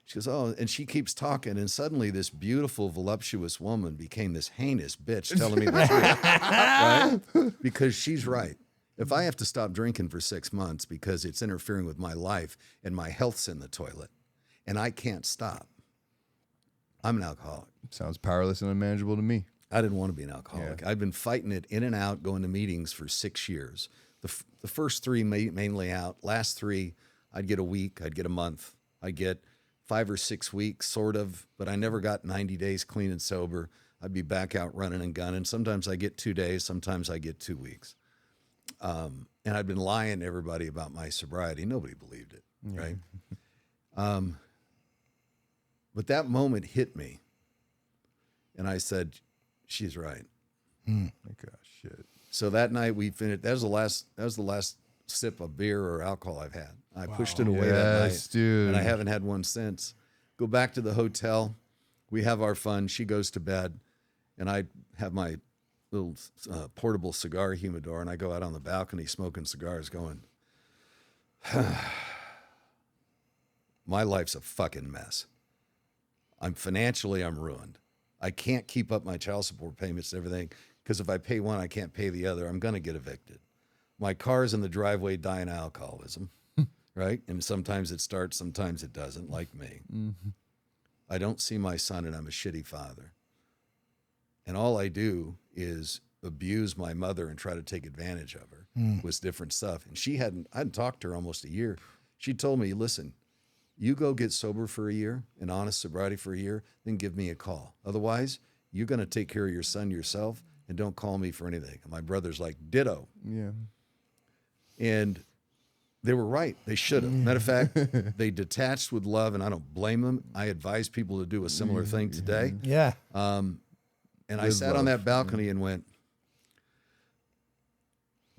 She goes, "Oh," and she keeps talking, and suddenly this beautiful, voluptuous woman became this heinous bitch telling me the truth, right? Because she's right. If I have to stop drinking for 6 months because it's interfering with my life and my health's in the toilet, and I can't stop, I'm an alcoholic. Sounds powerless and unmanageable to me. I didn't want to be an alcoholic. Yeah. I've been fighting it in and out, going to meetings for 6 years. The first 3 mainly out. Last 3, I'd get a week, I'd get a month, I'd get 5 or 6 weeks, sort of, but I never got 90 days clean and sober. I'd be back out running and gunning. Sometimes I get 2 days, sometimes I get 2 weeks. And I'd been lying to everybody about my sobriety. Nobody believed it, right? But that moment hit me, and I said, "She's right." Gosh, shit. So that night we finished. That was the last sip of beer or alcohol I've had. I pushed it away that night, dude. and I haven't had one since. Go back to the hotel. We have our fun. She goes to bed, and I have my little portable cigar humidor, and I go out on the balcony smoking cigars, going, "My life's a fucking mess. I'm ruined. I can't keep up my child support payments and everything, because if I pay one, I can't pay the other. I'm going to get evicted. My car's in the driveway dying of alcoholism," right? And sometimes it starts, sometimes it doesn't, like me. Mm-hmm. I don't see my son, and I'm a shitty father. And all I do is abuse my mother and try to take advantage of her with different stuff. And I hadn't talked to her almost a year. She told me, "Listen, you go get sober for a year, in honest sobriety for a year, then give me a call. Otherwise, you're going to take care of your son yourself, and don't call me for anything." And my brother's like, "Ditto." Yeah. And they were right. They should have. Matter of fact, they detached with love, and I don't blame them. I advise people to do a similar thing today. Yeah. And I sat on that balcony and went,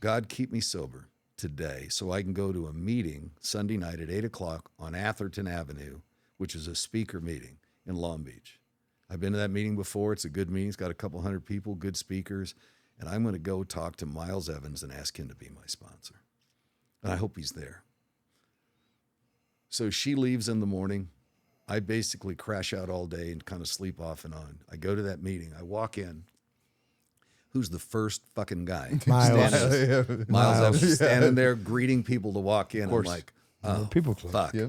"God, keep me sober today so I can go to a meeting Sunday night at 8 o'clock on Atherton Avenue, which is a speaker meeting in Long Beach. I've been to that meeting before. It's a good meeting. It's got a couple hundred people, good speakers. And I'm going to go talk to Miles Evans and ask him to be my sponsor." and I hope he's there. So she leaves in the morning. I basically crash out all day and kind of sleep off and on. I go to that meeting. I walk in. Who's the first fucking guy? Miles. Miles. I was standing there greeting people to walk in. I'm like, oh, People fuck. Yeah.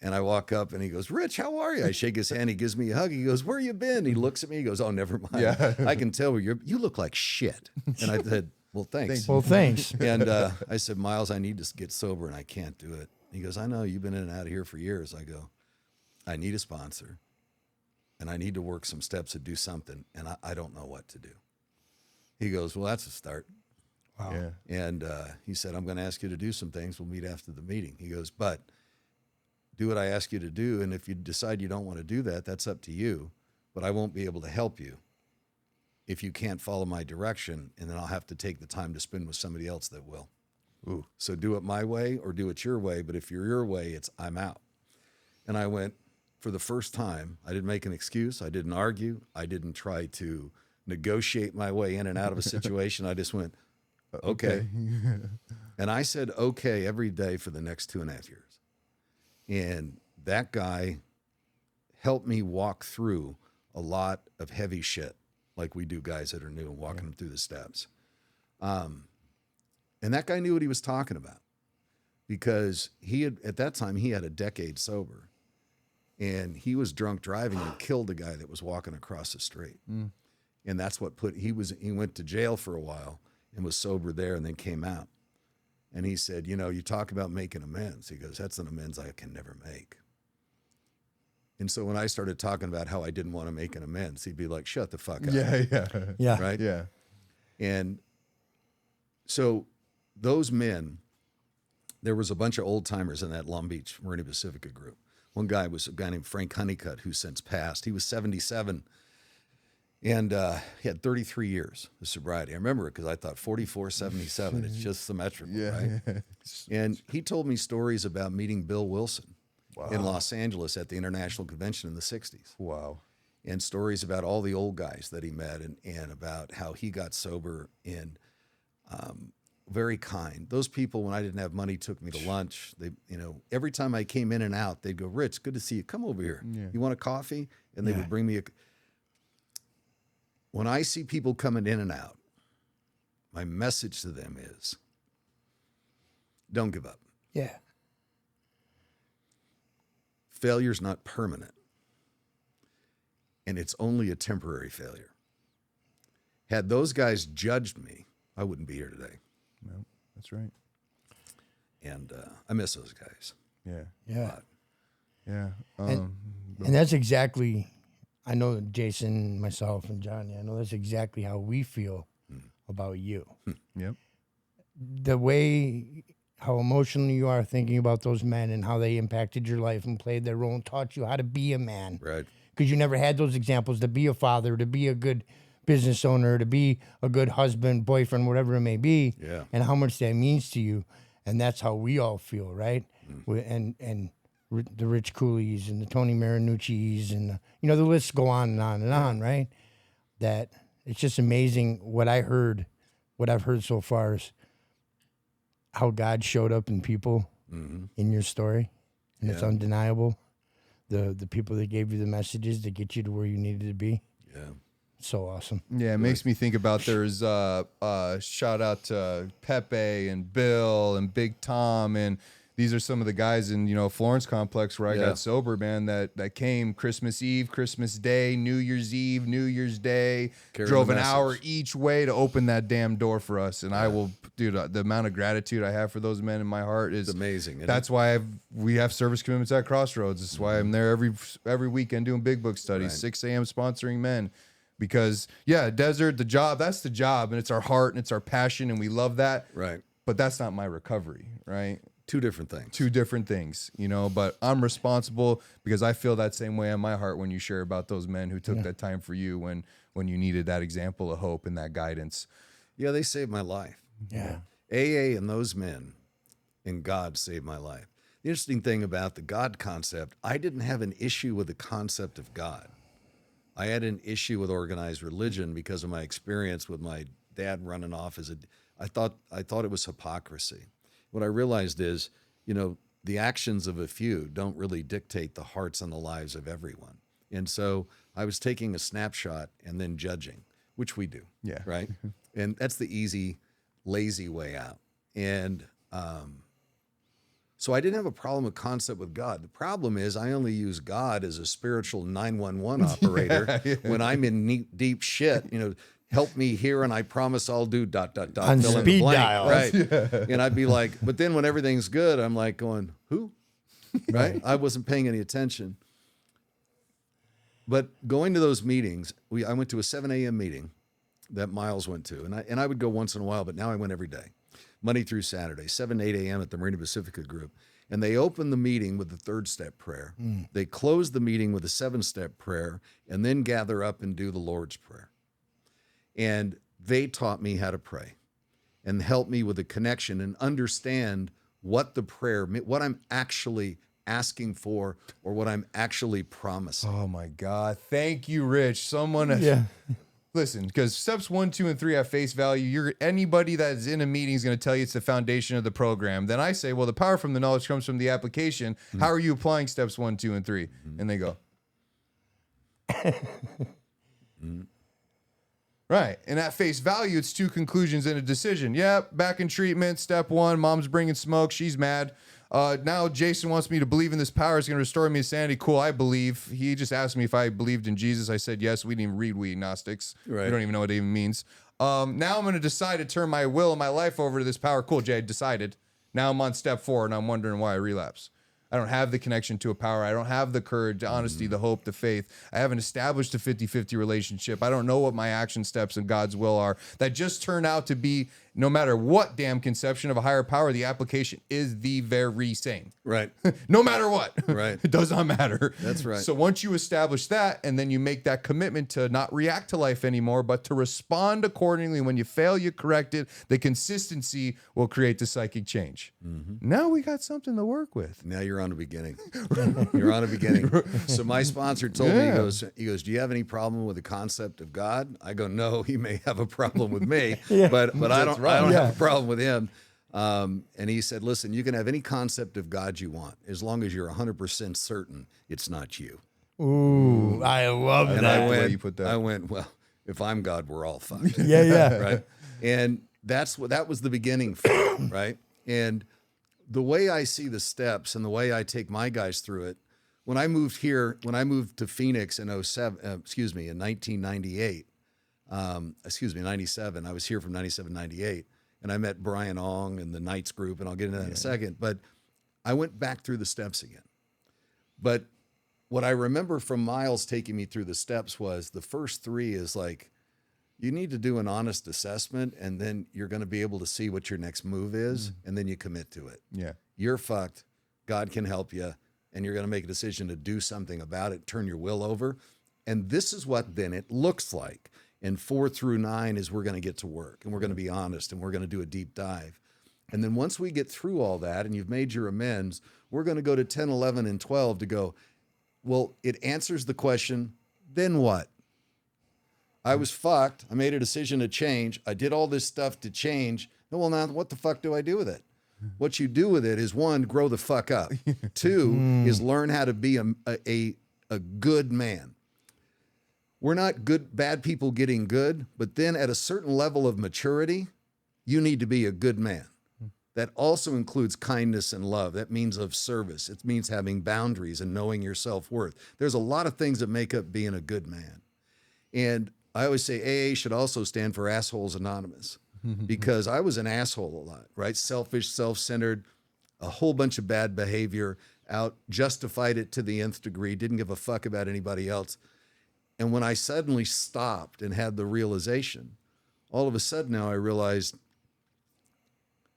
And I walk up and he goes, Rich, how are you? I shake his hand. He gives me a hug. He goes, where you been? He looks at me. He goes, oh, never mind. Yeah. I can tell you look like shit. And I said, well, thanks. Well, thanks. And I said, Miles, I need to get sober and I can't do it. He goes, I know, you've been in and out of here for years. I go, I need a sponsor and I need to work some steps to do something. And I don't know what to do. He goes, well, that's a start. Wow. Yeah. And he said, I'm going to ask you to do some things. We'll meet after the meeting. He goes, but do what I ask you to do. And if you decide you don't want to do that, that's up to you. But I won't be able to help you if you can't follow my direction. And then I'll have to take the time to spend with somebody else that will. Ooh. So do it my way or do it your way. But if you're your way, I'm out. And I went, for the first time, I didn't make an excuse. I didn't argue. I didn't try to negotiate my way in and out of a situation. I just went, okay. And I said, okay, every day for the next 2.5 years. And that guy helped me walk through a lot of heavy shit like we do guys that are new and walking them through the steps. And that guy knew what he was talking about because at that time, he had a decade sober and he was drunk driving and killed a guy that was walking across the street. Mm. And that's what he went to jail for a while and was sober there and then came out. And he said, you talk about making amends. He goes, that's an amends I can never make. And so when I started talking about how I didn't want to make an amends, he'd be like, shut the fuck up. Yeah. Right? Yeah. And so those men, there was a bunch of old timers in that Long Beach Marina Pacifica group. One guy was a guy named Frank Honeycutt, who's since passed. He was 77. And he had 33 years of sobriety. I remember it because I thought 44, 77, it's just symmetrical, right? And he told me stories about meeting Bill Wilson in Los Angeles at the International Convention in the 60s. Wow. And stories about all the old guys that he met and about how he got sober and very kind. Those people, when I didn't have money, took me to lunch. They, every time I came in and out, they'd go, Rich, good to see you. Come over here. Yeah. You want a coffee? And they would bring me When I see people coming in and out, my message to them is, don't give up. Yeah. Failure's not permanent, and it's only a temporary failure. Had those guys judged me, I wouldn't be here today. No, that's right. And I miss those guys. Yeah. Yeah. Yeah. And that's exactly... I know Jason, myself, and Johnny, I know that's exactly how we feel about you. Yep. The way, how emotional you are thinking about those men and how they impacted your life and played their role and taught you how to be a man. Right. Because you never had those examples to be a father, to be a good business owner, to be a good husband, boyfriend, whatever it may be. Yeah. And how much that means to you. And that's how we all feel, right? And the Rich Cooleys and the Tony Marinucci's and the lists go on and on and on, right? That it's just amazing what I've heard so far is how God showed up in people in your story, and it's undeniable. The people that gave you the messages that get you to where you needed to be. Yeah, so awesome. Yeah, it makes me think about there's shout out to Pepe and Bill and Big Tom, and these are some of the guys in Florence Complex where I got sober, man. That came Christmas Eve, Christmas Day, New Year's Eve, New Year's Day. Drove an hour each way to open that damn door for us, and I will, dude. The amount of gratitude I have for those men in my heart is amazing. That's why we have service commitments at Crossroads. That's why I'm there every weekend doing big book studies, 6 a.m. sponsoring men. Because desert, the job, that's the job, and it's our heart and it's our passion, and we love that. Right. But that's not my recovery, right? Two different things, but I'm responsible because I feel that same way in my heart when you share about those men who took that time for you when you needed that example of hope and that guidance. Yeah, they saved my life. Yeah. AA and those men and God saved my life. The interesting thing about the God concept, I didn't have an issue with the concept of God. I had an issue with organized religion because of my experience with my dad running off I thought it was hypocrisy. what I realized is, the actions of a few don't really dictate the hearts and the lives of everyone. And so I was taking a snapshot and then judging, which we do. Yeah. Right. And that's the easy, lazy way out. And so I didn't have a problem with concept with God. The problem is I only use God as a spiritual 911 operator when I'm in deep shit, help me here and I promise I'll do ... On fill in the speed blank, dial. right? And I'd be like, but then when everything's good, I'm like going, who? Right? I wasn't paying any attention. But going to those meetings, I went to a 7 a.m. meeting that Miles went to, and I would go once in a while, but now I went every day, Monday through Saturday, 7 to 8 a.m. at the Marina Pacifica group. And they opened the meeting with the 3rd-step prayer. They closed the meeting with a 7-step prayer, and then gather up and do the Lord's Prayer. And they taught me how to pray and helped me with the connection and understand what the prayer, what I'm actually asking for or what I'm actually promising. Oh my God. Thank you, Rich. Someone, listen, because steps 1, 2, and 3 have face value. Anybody that's in a meeting is going to tell you it's the foundation of the program. Then I say, well, the power from the knowledge comes from the application. How are you applying steps 1, 2, and 3? And they go, right. And at face value, it's 2 conclusions and a decision. Yep, back in treatment. Step 1, mom's bringing smoke. She's mad. Now Jason wants me to believe in this power. It's going to restore me to sanity. Cool, I believe. He just asked me if I believed in Jesus. I said yes. We didn't even read we agnostics. Right. We don't even know what it even means. Now I'm going to decide to turn my will and my life over to this power. Cool, Jay, I decided. Now I'm on step 4, and I'm wondering why I relapse. I don't have the connection to a power. I don't have the courage, the honesty, the hope, the faith. I haven't established a 50-50 relationship. I don't know what my action steps and God's will are. That just turn out to be, no matter what damn conception of a higher power, the application is the very same. Right. No matter what. Right. It does not matter. That's right. So once you establish that, and then you make that commitment to not react to life anymore, but to respond accordingly. When you fail, you correct it. The consistency will create the psychic change. Now we got something to work with. Now you're on the beginning. You're on the beginning. So my sponsor told me, he goes, do you have any problem with the concept of God? I go, no, he may have a problem with me, but I don't have a problem with him. And he said, listen, you can have any concept of God you want, as long as you're 100% certain it's not you. Ooh, I love And that. I You went, well, if I'm God, we're all fucked. Yeah. Right. And that was the beginning for me, right? And the way I see the steps and the way I take my guys through it, when I moved to Phoenix in 1998, 97, I was here from 97, 98, and I met Brian Ong and the Knights group, and I'll get into that in a second, but I went back through the steps again. But what I remember from Miles taking me through the steps was the first 3 is like, you need to do an honest assessment, and then you're going to be able to see what your next move is, and then you commit to it. Yeah. You're fucked. God can help you, and you're going to make a decision to do something about it, turn your will over. And this is what then it looks like. And 4 through 9 is we're going to get to work, and we're going to be honest, and we're going to do a deep dive. And then once we get through all that and you've made your amends, we're going to go to 10, 11, and 12 to go, well, it answers the question, then what? I was fucked. I made a decision to change. I did all this stuff to change. Well, now what the fuck do I do with it? What you do with it is 1, grow the fuck up. 2 is learn how to be a good man. We're not bad people getting good, but then at a certain level of maturity, you need to be a good man. That also includes kindness and love. That means of service. It means having boundaries and knowing your self-worth. There's a lot of things that make up being a good man. And I always say AA should also stand for Assholes Anonymous, because I was an asshole a lot, right? Selfish, self-centered, a whole bunch of bad behavior, justified it to the nth degree, didn't give a fuck about anybody else. And when I suddenly stopped and had the realization, all of a sudden now I realized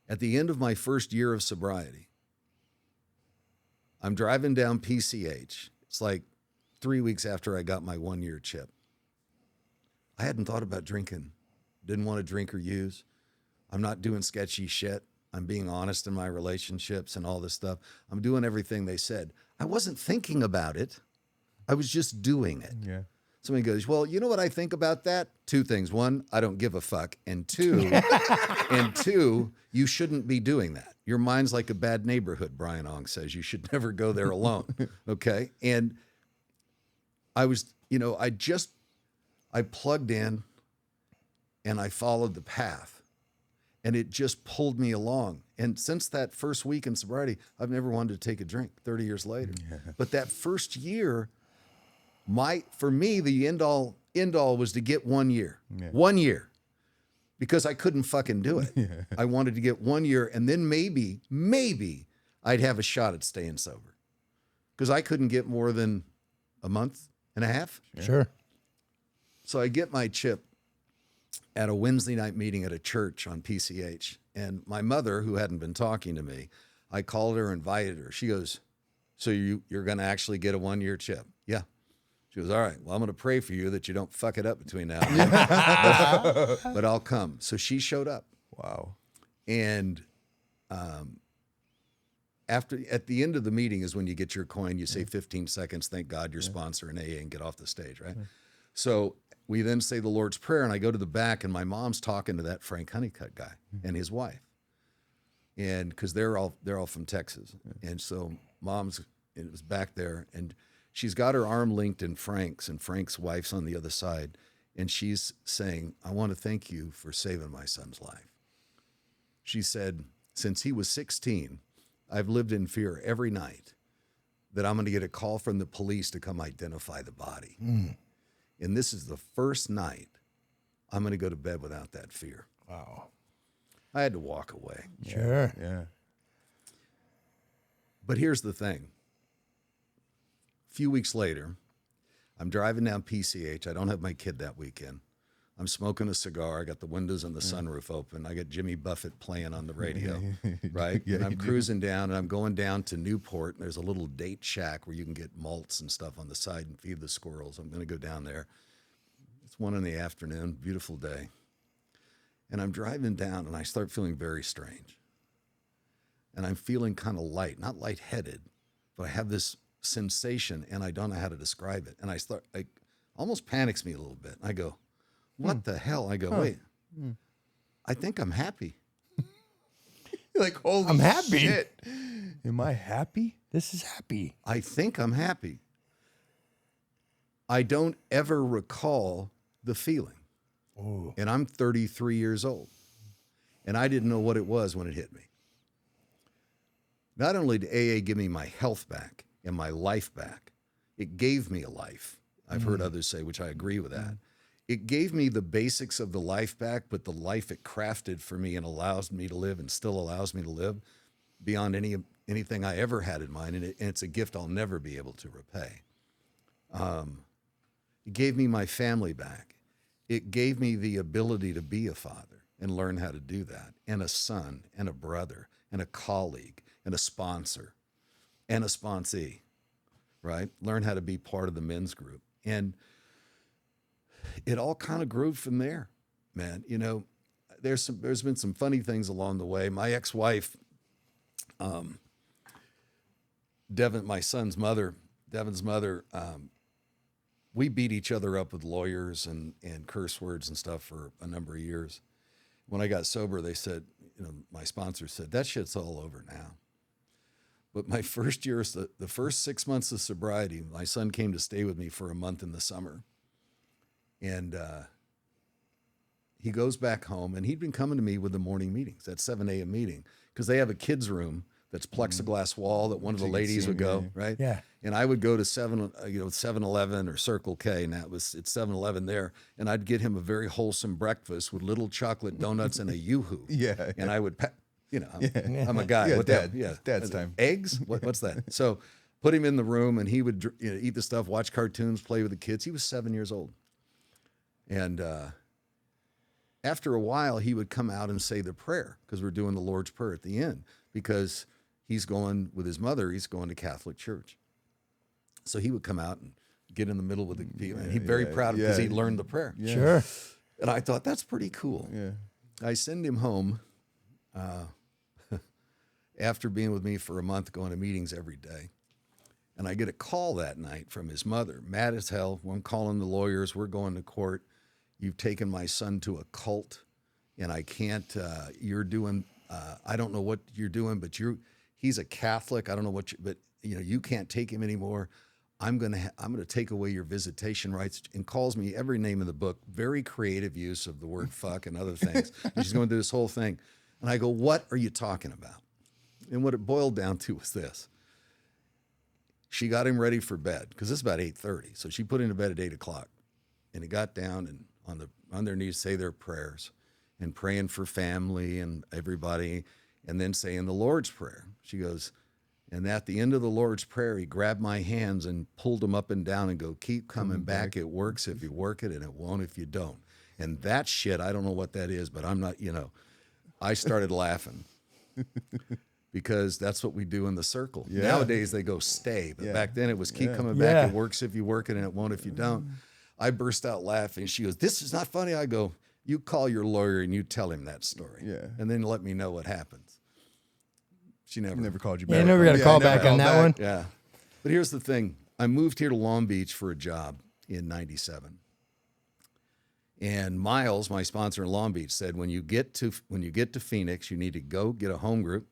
at the end of my first year of sobriety, I'm driving down PCH. It's like 3 weeks after I got my 1-year chip. I hadn't thought about drinking. Didn't want to drink or use. I'm not doing sketchy shit. I'm being honest in my relationships and all this stuff. I'm doing everything they said. I wasn't thinking about it. I was just doing it. Yeah. Somebody goes, well, you know what I think about that? Two things. One, I don't give a fuck. And two, you shouldn't be doing that. Your mind's like a bad neighborhood, Brian Ong says. You should never go there alone. Okay. And I was, I plugged in and I followed the path and it just pulled me along. And since that first week in sobriety, I've never wanted to take a drink 30 years later. Yeah. But that first year, for me, the end all was to get 1 year. Yeah. 1 year. Because I couldn't fucking do it. Yeah. I wanted to get 1 year, and then maybe I'd have a shot at staying sober. Because I couldn't get more than a month and a half. Sure. So I get my chip at a Wednesday night meeting at a church on PCH. And my mother, who hadn't been talking to me, I called her, invited her. She goes, so you're going to actually get a 1 year chip? Yeah. She goes, all right, well, I'm going to pray for you that you don't fuck it up between now and then. but I'll come. So she showed up. Wow. And at the end of the meeting is when you get your coin. You say 15 seconds, thank God, your sponsor in AA, and get off the stage, right? So we then say the Lord's Prayer, and I go to the back, and my mom's talking to that Frank Honeycutt guy and his wife. And because they're all from Texas. And so it was back there, and she's got her arm linked in Frank's, and Frank's wife's on the other side. And she's saying, I want to thank you for saving my son's life. She said, since he was 16, I've lived in fear every night that I'm going to get a call from the police to come identify the body. And this is the first night I'm going to go to bed without that fear. Wow. I had to walk away. Sure. Yeah. But here's the thing. A few weeks later, I'm driving down PCH. I don't have my kid that weekend. I'm smoking a cigar. I got the windows and the sunroof open. I got Jimmy Buffett playing on the radio, right? Yeah, and I'm cruising down, and I'm going down to Newport, and there's a little date shack where you can get malts and stuff on the side and feed the squirrels. I'm going to go down there. It's 1 PM, beautiful day. And I'm driving down, and I start feeling very strange. And I'm feeling kind of light, not lightheaded, but I have this sensation, and I don't know how to describe it. And it almost panics me a little bit. I go, what the hell? I go, wait, I think I'm happy. Like, holy I'm happy. shit. Am I happy? This is happy. I think I'm happy. I don't ever recall the feeling. Ooh. And I'm 33 years old. And I didn't know what it was when it hit me. Not only did AA give me my health back and my life back, it gave me a life. I've heard others say, which I agree with that. It gave me the basics of the life back, but the life it crafted for me and allows me to live and still allows me to live beyond anything I ever had in mind. And it's a gift I'll never be able to repay. It gave me my family back. It gave me the ability to be a father and learn how to do that, and a son and a brother and a colleague and a sponsor and a sponsee, right? Learn how to be part of the men's group. And it all kind of grew from there, man. You know, there's been some funny things along the way. My ex-wife, Devin's mother, we beat each other up with lawyers and curse words and stuff for a number of years. When I got sober, they said, my sponsor said, that shit's all over now. But my first year, the first 6 months of sobriety, my son came to stay with me for a month in the summer. And he goes back home, and he'd been coming to me with the morning meetings, that 7 a.m. meeting, because they have a kid's room that's plexiglass wall that one of the ladies would go, right? Yeah. And I would go to 7-Eleven or Circle K, and it's 7-Eleven there, and I'd get him a very wholesome breakfast with little chocolate donuts and a Yoo-hoo. Yeah. And I would, I'm a guy. Yeah, what Dad. Yeah. Dad's time. Eggs? What's that? So put him in the room, and he would eat the stuff, watch cartoons, play with the kids. He was 7 years old. And after a while, he would come out and say the prayer, because we're doing the Lord's Prayer at the end, because he's going with his mother, he's going to Catholic church. So he would come out and get in the middle with the people. And he's very proud because he learned the prayer. Yeah. Sure. And I thought, that's pretty cool. Yeah. I send him home after being with me for a month, going to meetings every day. And I get a call that night from his mother, mad as hell. I'm calling the lawyers. We're going to court. You've taken my son to a cult, and I can't. You're doing. I don't know what you're doing, but he's a Catholic. I don't know what but you can't take him anymore. I'm gonna take away your visitation rights, and calls me every name in the book. Very creative use of the word fuck and other things. And she's going through this whole thing, and I go, "What are you talking about?" And what it boiled down to was this. She got him ready for bed because it's about 8:30. So she put him to bed at 8 o'clock, and he got down and on their knees say their prayers and praying for family and everybody, and then saying the Lord's Prayer. She goes, and at the end of the Lord's Prayer, he grabbed my hands and pulled them up and down and go, keep coming back. It works if you work it, and it won't if you don't. And that shit, I don't know what that is, but I'm not, I started laughing because that's what we do in the circle. Yeah. Nowadays, they go stay. But back then, it was keep coming back. It works if you work it, and it won't if you don't. I burst out laughing. She goes, this is not funny. I go, you call your lawyer and you tell him that story. Yeah. And then let me know what happens. She never called you back. You never got a call back on that one? Yeah. But here's the thing. I moved here to Long Beach for a job in 97. And Miles, my sponsor in Long Beach, said when you get to Phoenix, you need to go get a home group.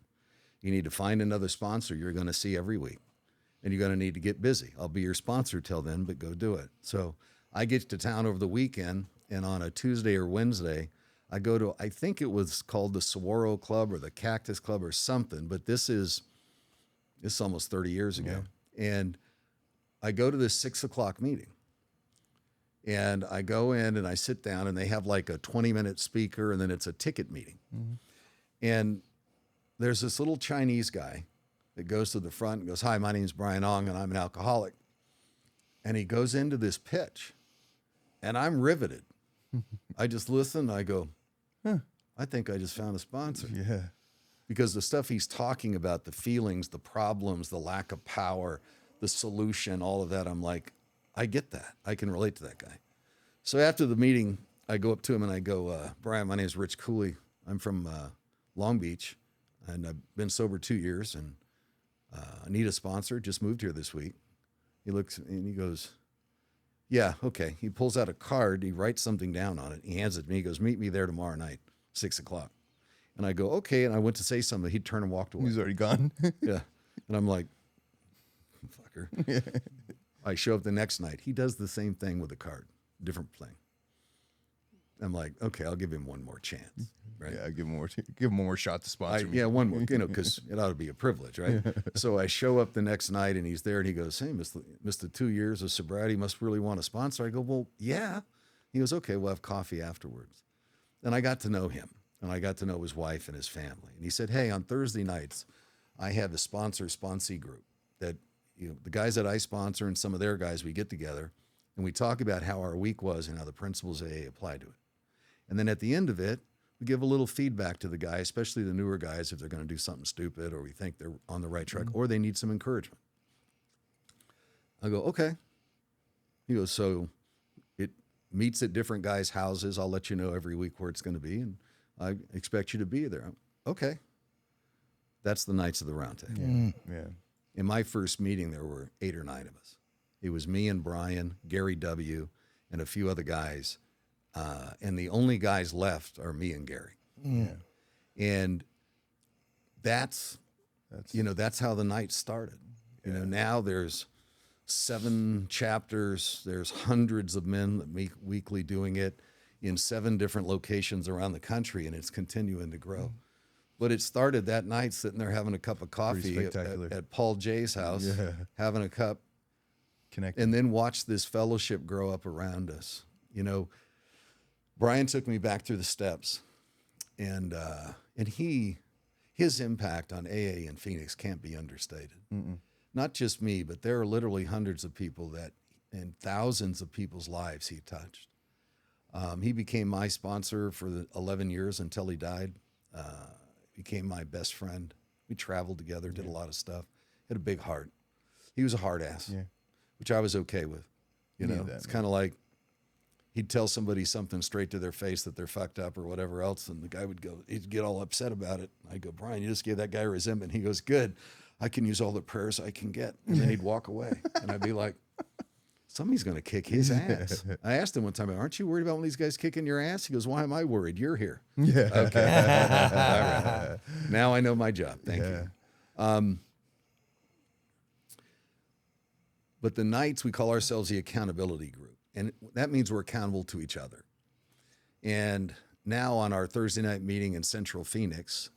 You need to find another sponsor you're going to see every week. And you're going to need to get busy. I'll be your sponsor till then, but go do it. So I get to town over the weekend, and on a Tuesday or Wednesday, I go to, I think it was called the Saguaro Club or the Cactus Club or something, but this is almost 30 years ago. Yeah. And I go to this 6 o'clock meeting. And I go in and I sit down, and they have like a 20-minute speaker, and then it's a ticket meeting. Mm-hmm. And there's this little Chinese guy that goes to the front and goes, hi, my name's Brian Ong, and I'm an alcoholic. And he goes into this pitch, and I'm riveted. I just listen, and I go, I think I just found a sponsor. Yeah. Because the stuff he's talking about, the feelings, the problems, the lack of power, the solution, all of that, I'm like, I get that. I can relate to that guy. So after the meeting, I go up to him and I go, Brian, my name is Rich Cooley. I'm from Long Beach, and I've been sober 2 years, and I need a sponsor. Just moved here this week. He looks and he goes, yeah, okay. He pulls out a card. He writes something down on it. He hands it to me. He goes, meet me there tomorrow night, 6 o'clock. And I go, okay. And I went to say something. He'd turned and walked away. He's already gone. Yeah. And I'm like, fucker. Yeah. I show up the next night. He does the same thing with a card, different thing. I'm like, okay, I'll give him one more chance, right? Yeah, give him one more shot to sponsor me. Yeah, one more, because it ought to be a privilege, right? So I show up the next night, and he's there, and he goes, hey, Mr. 2 years of sobriety, must really want a sponsor. I go, well, yeah. He goes, okay, we'll have coffee afterwards. And I got to know him, and I got to know his wife and his family. And he said, hey, on Thursday nights, I have a sponsee group that, the guys that I sponsor and some of their guys, we get together, and we talk about how our week was and how the principles of AA apply to it. And then at the end of it, we give a little feedback to the guy, especially the newer guys, if they're going to do something stupid or we think they're on the right track or they need some encouragement. I go, okay. He goes, so it meets at different guys' houses. I'll let you know every week where it's going to be, and I expect you to be there. Okay. That's the Knights of the Round Table. Yeah. In my first meeting, there were 8 or 9 of us. It was me and Brian, Gary W., and a few other guys. And the only guys left are me and Gary. Yeah. And that's how the night started. Now there's 7 chapters. There's hundreds of men that meet weekly doing it in 7 different locations around the country, and it's continuing to grow. But it started that night sitting there having a cup of coffee at Paul J's house, having a cup, and then watch this fellowship grow up around us. Brian took me back through the steps, and his impact on AA in Phoenix can't be understated. Mm-mm. Not just me, but there are literally hundreds of people and thousands of people's lives he touched. He became my sponsor for the 11 years until he died. Became my best friend. We traveled together, did a lot of stuff. Had a big heart. He was a hard ass, which I was okay with. It's kind of like he'd tell somebody something straight to their face that they're fucked up or whatever else, and the guy he'd get all upset about it. I'd go, Brian, you just gave that guy resentment. He goes, good. I can use all the prayers I can get. And then he'd walk away. And I'd be like, somebody's going to kick his ass. I asked him one time, aren't you worried about one of these guys kicking your ass? He goes, why am I worried? You're here. Yeah. Okay. All right. Now I know my job. Thank you. But the nights, we call ourselves the accountability group. And that means we're accountable to each other. And now on our Thursday night meeting in Central Phoenix,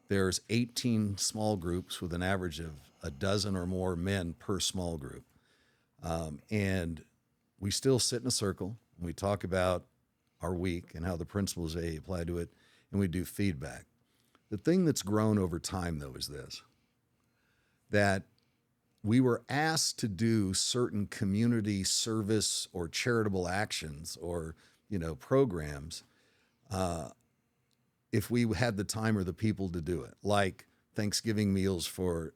there's 18 small groups with an average of a dozen or more men per small group. And we still sit in a circle and we talk about our week and how the principles they apply to it, and we do feedback. The thing that's grown over time, though, is this, that we were asked to do certain community service or charitable actions or, programs if we had the time or the people to do it, like Thanksgiving meals for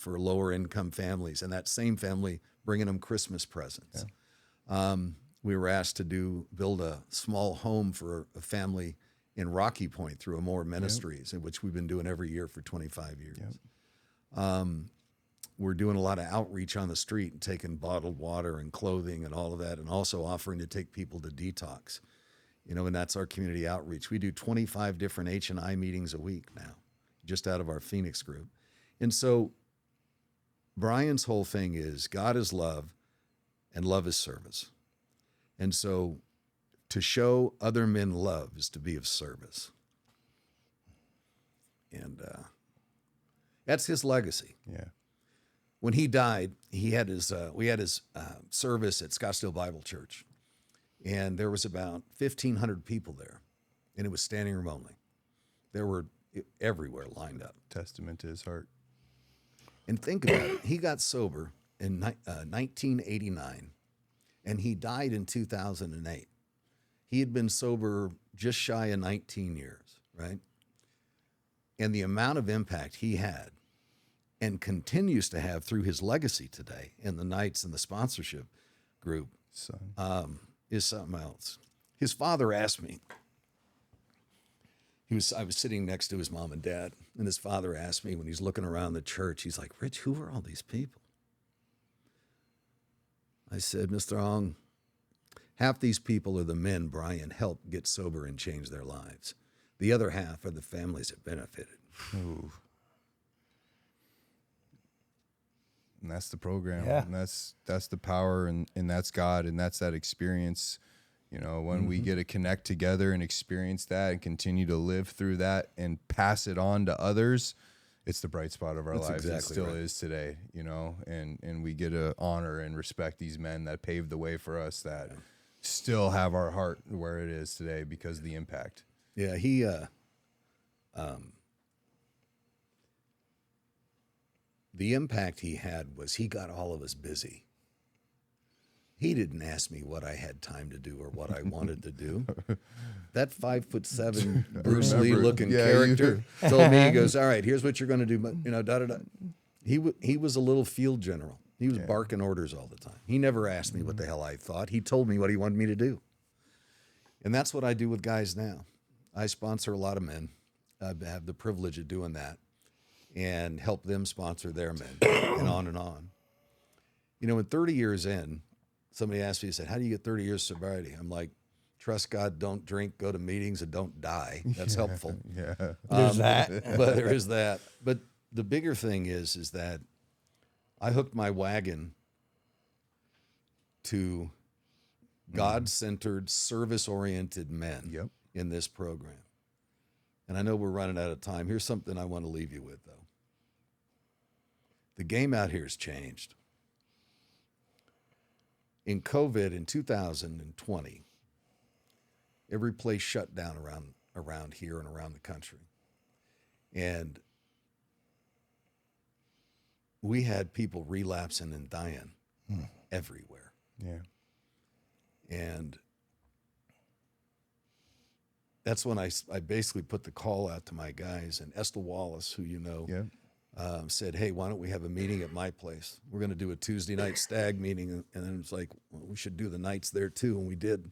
lower income families, and that same family bringing them Christmas presents. Yeah. We were asked to build a small home for a family in Rocky Point through Amore Ministries, in which we've been doing every year for 25 years. Yep. We're doing a lot of outreach on the street and taking bottled water and clothing and all of that, and also offering to take people to detox. And that's our community outreach. We do 25 different H&I meetings a week now, just out of our Phoenix group. And so Brian's whole thing is God is love and love is service. And so to show other men love is to be of service. And that's his legacy. Yeah. When he died, we had his service at Scottsdale Bible Church. And there was about 1,500 people there, and it was standing room only. There were everywhere lined up. Testament to his heart. And think about it. He got sober in 1989, and he died in 2008. He had been sober just shy of 19 years, right? And the amount of impact he had and continues to have through his legacy today in the nights and the sponsorship group is something else. His father asked me, I was sitting next to his mom and dad, and his father asked me when he's looking around the church, he's like, Rich, who are all these people? I said, Mr. Ong, half these people are the men Brian helped get sober and change their lives. The other half are the families that benefited. Ooh. And that's the program. Yeah. And that's the power, and that's God, and that's that experience. When we get to connect together and experience that and continue to live through that and pass it on to others, it's the bright spot of our lives. Exactly, it still is today, and we get to honor and respect these men that paved the way for us, that still have our heart where it is today because of the impact. Yeah, the impact he had was he got all of us busy. He didn't ask me what I had time to do or what I wanted to do. That 5'7" Bruce Lee looking character told me, he goes, all right, here's what you're going to do. Da-da-da. He was a little field general. He was barking orders all the time. He never asked me what the hell I thought. He told me what he wanted me to do. And that's what I do with guys now. I sponsor a lot of men. I have the privilege of doing that and help them sponsor their men and on and on. In 30 years in, somebody asked me, he said, how do you get 30 years sobriety? I'm like, trust God, don't drink, go to meetings, and don't die. That's helpful. Yeah. There's that. But there is that. But the bigger thing is that I hooked my wagon to God-centered, service-oriented men in this program. And I know we're running out of time. Here's something I want to leave you with, though. The game out here has changed. In COVID in 2020, every place shut down around here and around the country. And we had people relapsing and dying everywhere. Yeah. And that's when I basically put the call out to my guys, and Estelle Wallace, who said, hey, why don't we have a meeting at my place? We're going to do a Tuesday night stag meeting. And then it's like, well, we should do the nights there too. And we did.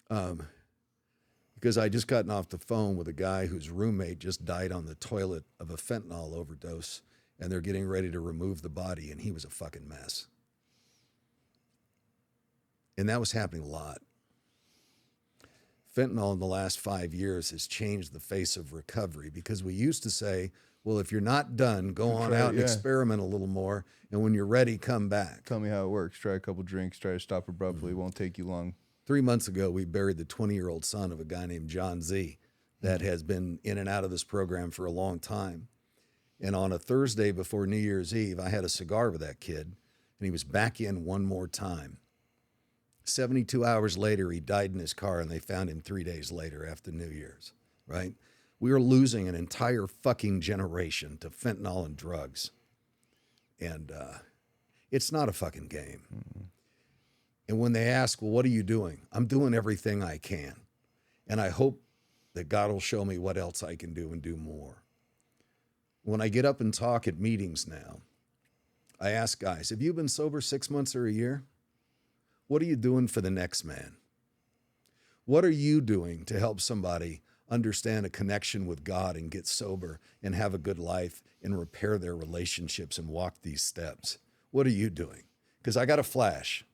Because I just gotten off the phone with a guy whose roommate just died on the toilet of a fentanyl overdose and they're getting ready to remove the body, and he was a fucking mess. And that was happening a lot. Fentanyl in the last 5 years has changed the face of recovery, because we used to say, well, if you're not done, go on out and experiment a little more, and when you're ready, come back. Tell me how it works. Try a couple drinks, try to stop abruptly. It won't take you long. 3 months ago, we buried the 20-year-old son of a guy named John Z that has been in and out of this program for a long time. And on a Thursday before New Year's Eve, I had a cigar with that kid, and he was back in one more time. 72 hours later, he died in his car, and they found him 3 days later after New Year's, right? We are losing an entire fucking generation to fentanyl and drugs. And it's not a fucking game. Mm-hmm. And when they ask, well, what are you doing? I'm doing everything I can. And I hope that God will show me what else I can do and do more. When I get up and talk at meetings now, I ask guys, have you been sober 6 months or a year? What are you doing for the next man? What are you doing to help somebody understand a connection with God and get sober and have a good life and repair their relationships and walk these steps? What are you doing? Because I got a flash.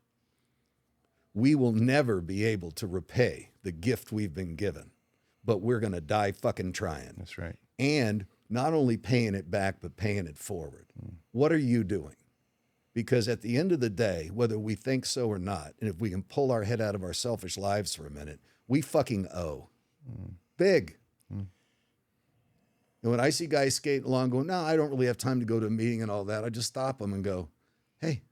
We will never be able to repay the gift we've been given, but we're going to die fucking trying. That's right. And not only paying it back, but paying it forward. What are you doing? Because at the end of the day, whether we think so or not, and if we can pull our head out of our selfish lives for a minute, we fucking owe. Big. And when I see guys skating along going, no, I don't really have time to go to a meeting and all that, I just stop them and go, hey,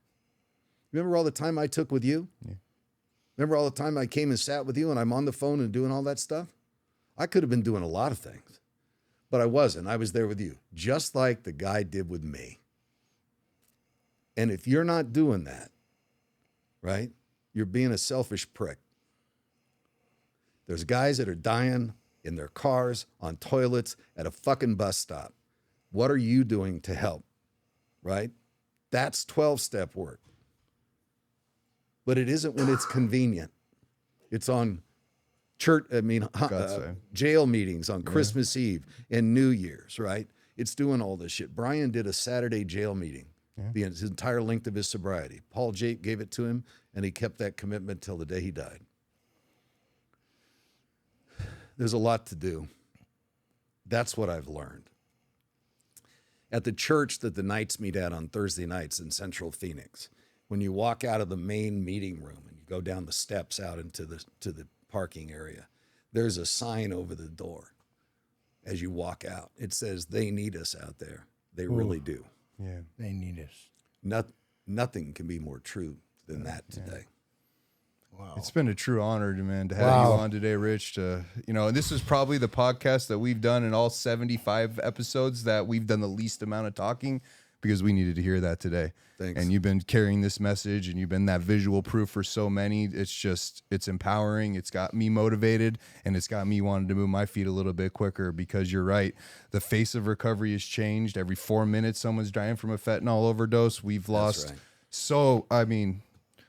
remember all the time I took with you? Yeah. Remember all the time I came and sat with you and I'm on the phone and doing all that stuff? I could have been doing a lot of things, but I wasn't. I was there with you, just like the guy did with me. And if you're not doing that, right, you're being a selfish prick. There's guys that are dying in their cars, on toilets, at a fucking bus stop. What are you doing to help, right? That's 12-step work. But it isn't when it's convenient. It's on church, jail meetings on Christmas Eve and New Year's, right? It's doing all this shit. Brian did a Saturday jail meeting. His entire length of his sobriety. Paul Jake gave it to him, and he kept that commitment till the day he died. There's a lot to do. That's what I've learned. At the church that the Knights meet at on Thursday nights in Central Phoenix, when you walk out of the main meeting room and you go down the steps out into the parking area, there's a sign over the door as you walk out. It says, they need us out there. They really do. Yeah, they need us. Nothing can be more true than that today. Wow. It's been a true honor, man, to have you on today, Rich. And this is probably the podcast that we've done in all 75 episodes that we've done the least amount of talking, because we needed to hear that today. Thanks. And you've been carrying this message, and you've been that visual proof for so many. It's empowering. It's got me motivated, and it's got me wanting to move my feet a little bit quicker, because you're right. The face of recovery has changed. Every 4 minutes, someone's dying from a fentanyl overdose. We've lost. Right.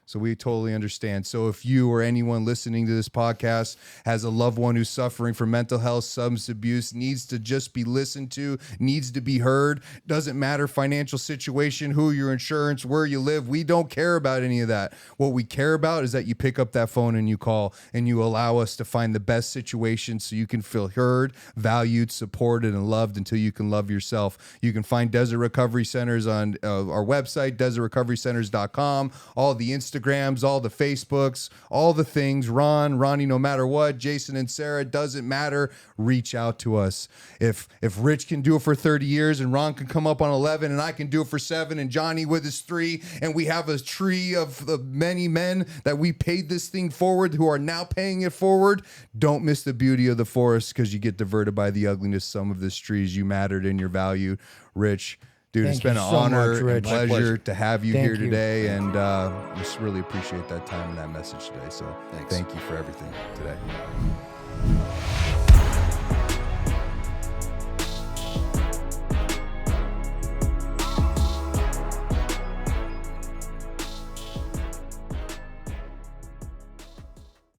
So we totally understand. So if you or anyone listening to this podcast has a loved one who's suffering from mental health, substance abuse, needs to just be listened to, needs to be heard, doesn't matter financial situation, who your insurance, where you live, we don't care about any of that. What we care about is that you pick up that phone and you call, and you allow us to find the best situation so you can feel heard, valued, supported, and loved until you can love yourself. You can find Desert Recovery Centers on our website, desertrecoverycenters.com, all the Instagrams, all the Facebooks, all the things. Ronnie, no matter what, Jason and Sarah, doesn't matter. Reach out to us. If Rich can do it for 30 years and Ron can come up on 11 and I can do it for 7 and Johnny with his 3, and we have a tree of the many men that we paid this thing forward who are now paying it forward, don't miss the beauty of the forest, because you get diverted by the ugliness. Some of this trees, you mattered in your value. Rich, dude, it's been an honor and pleasure to have you here today, and just really appreciate that time and that message today. So thank you for everything today.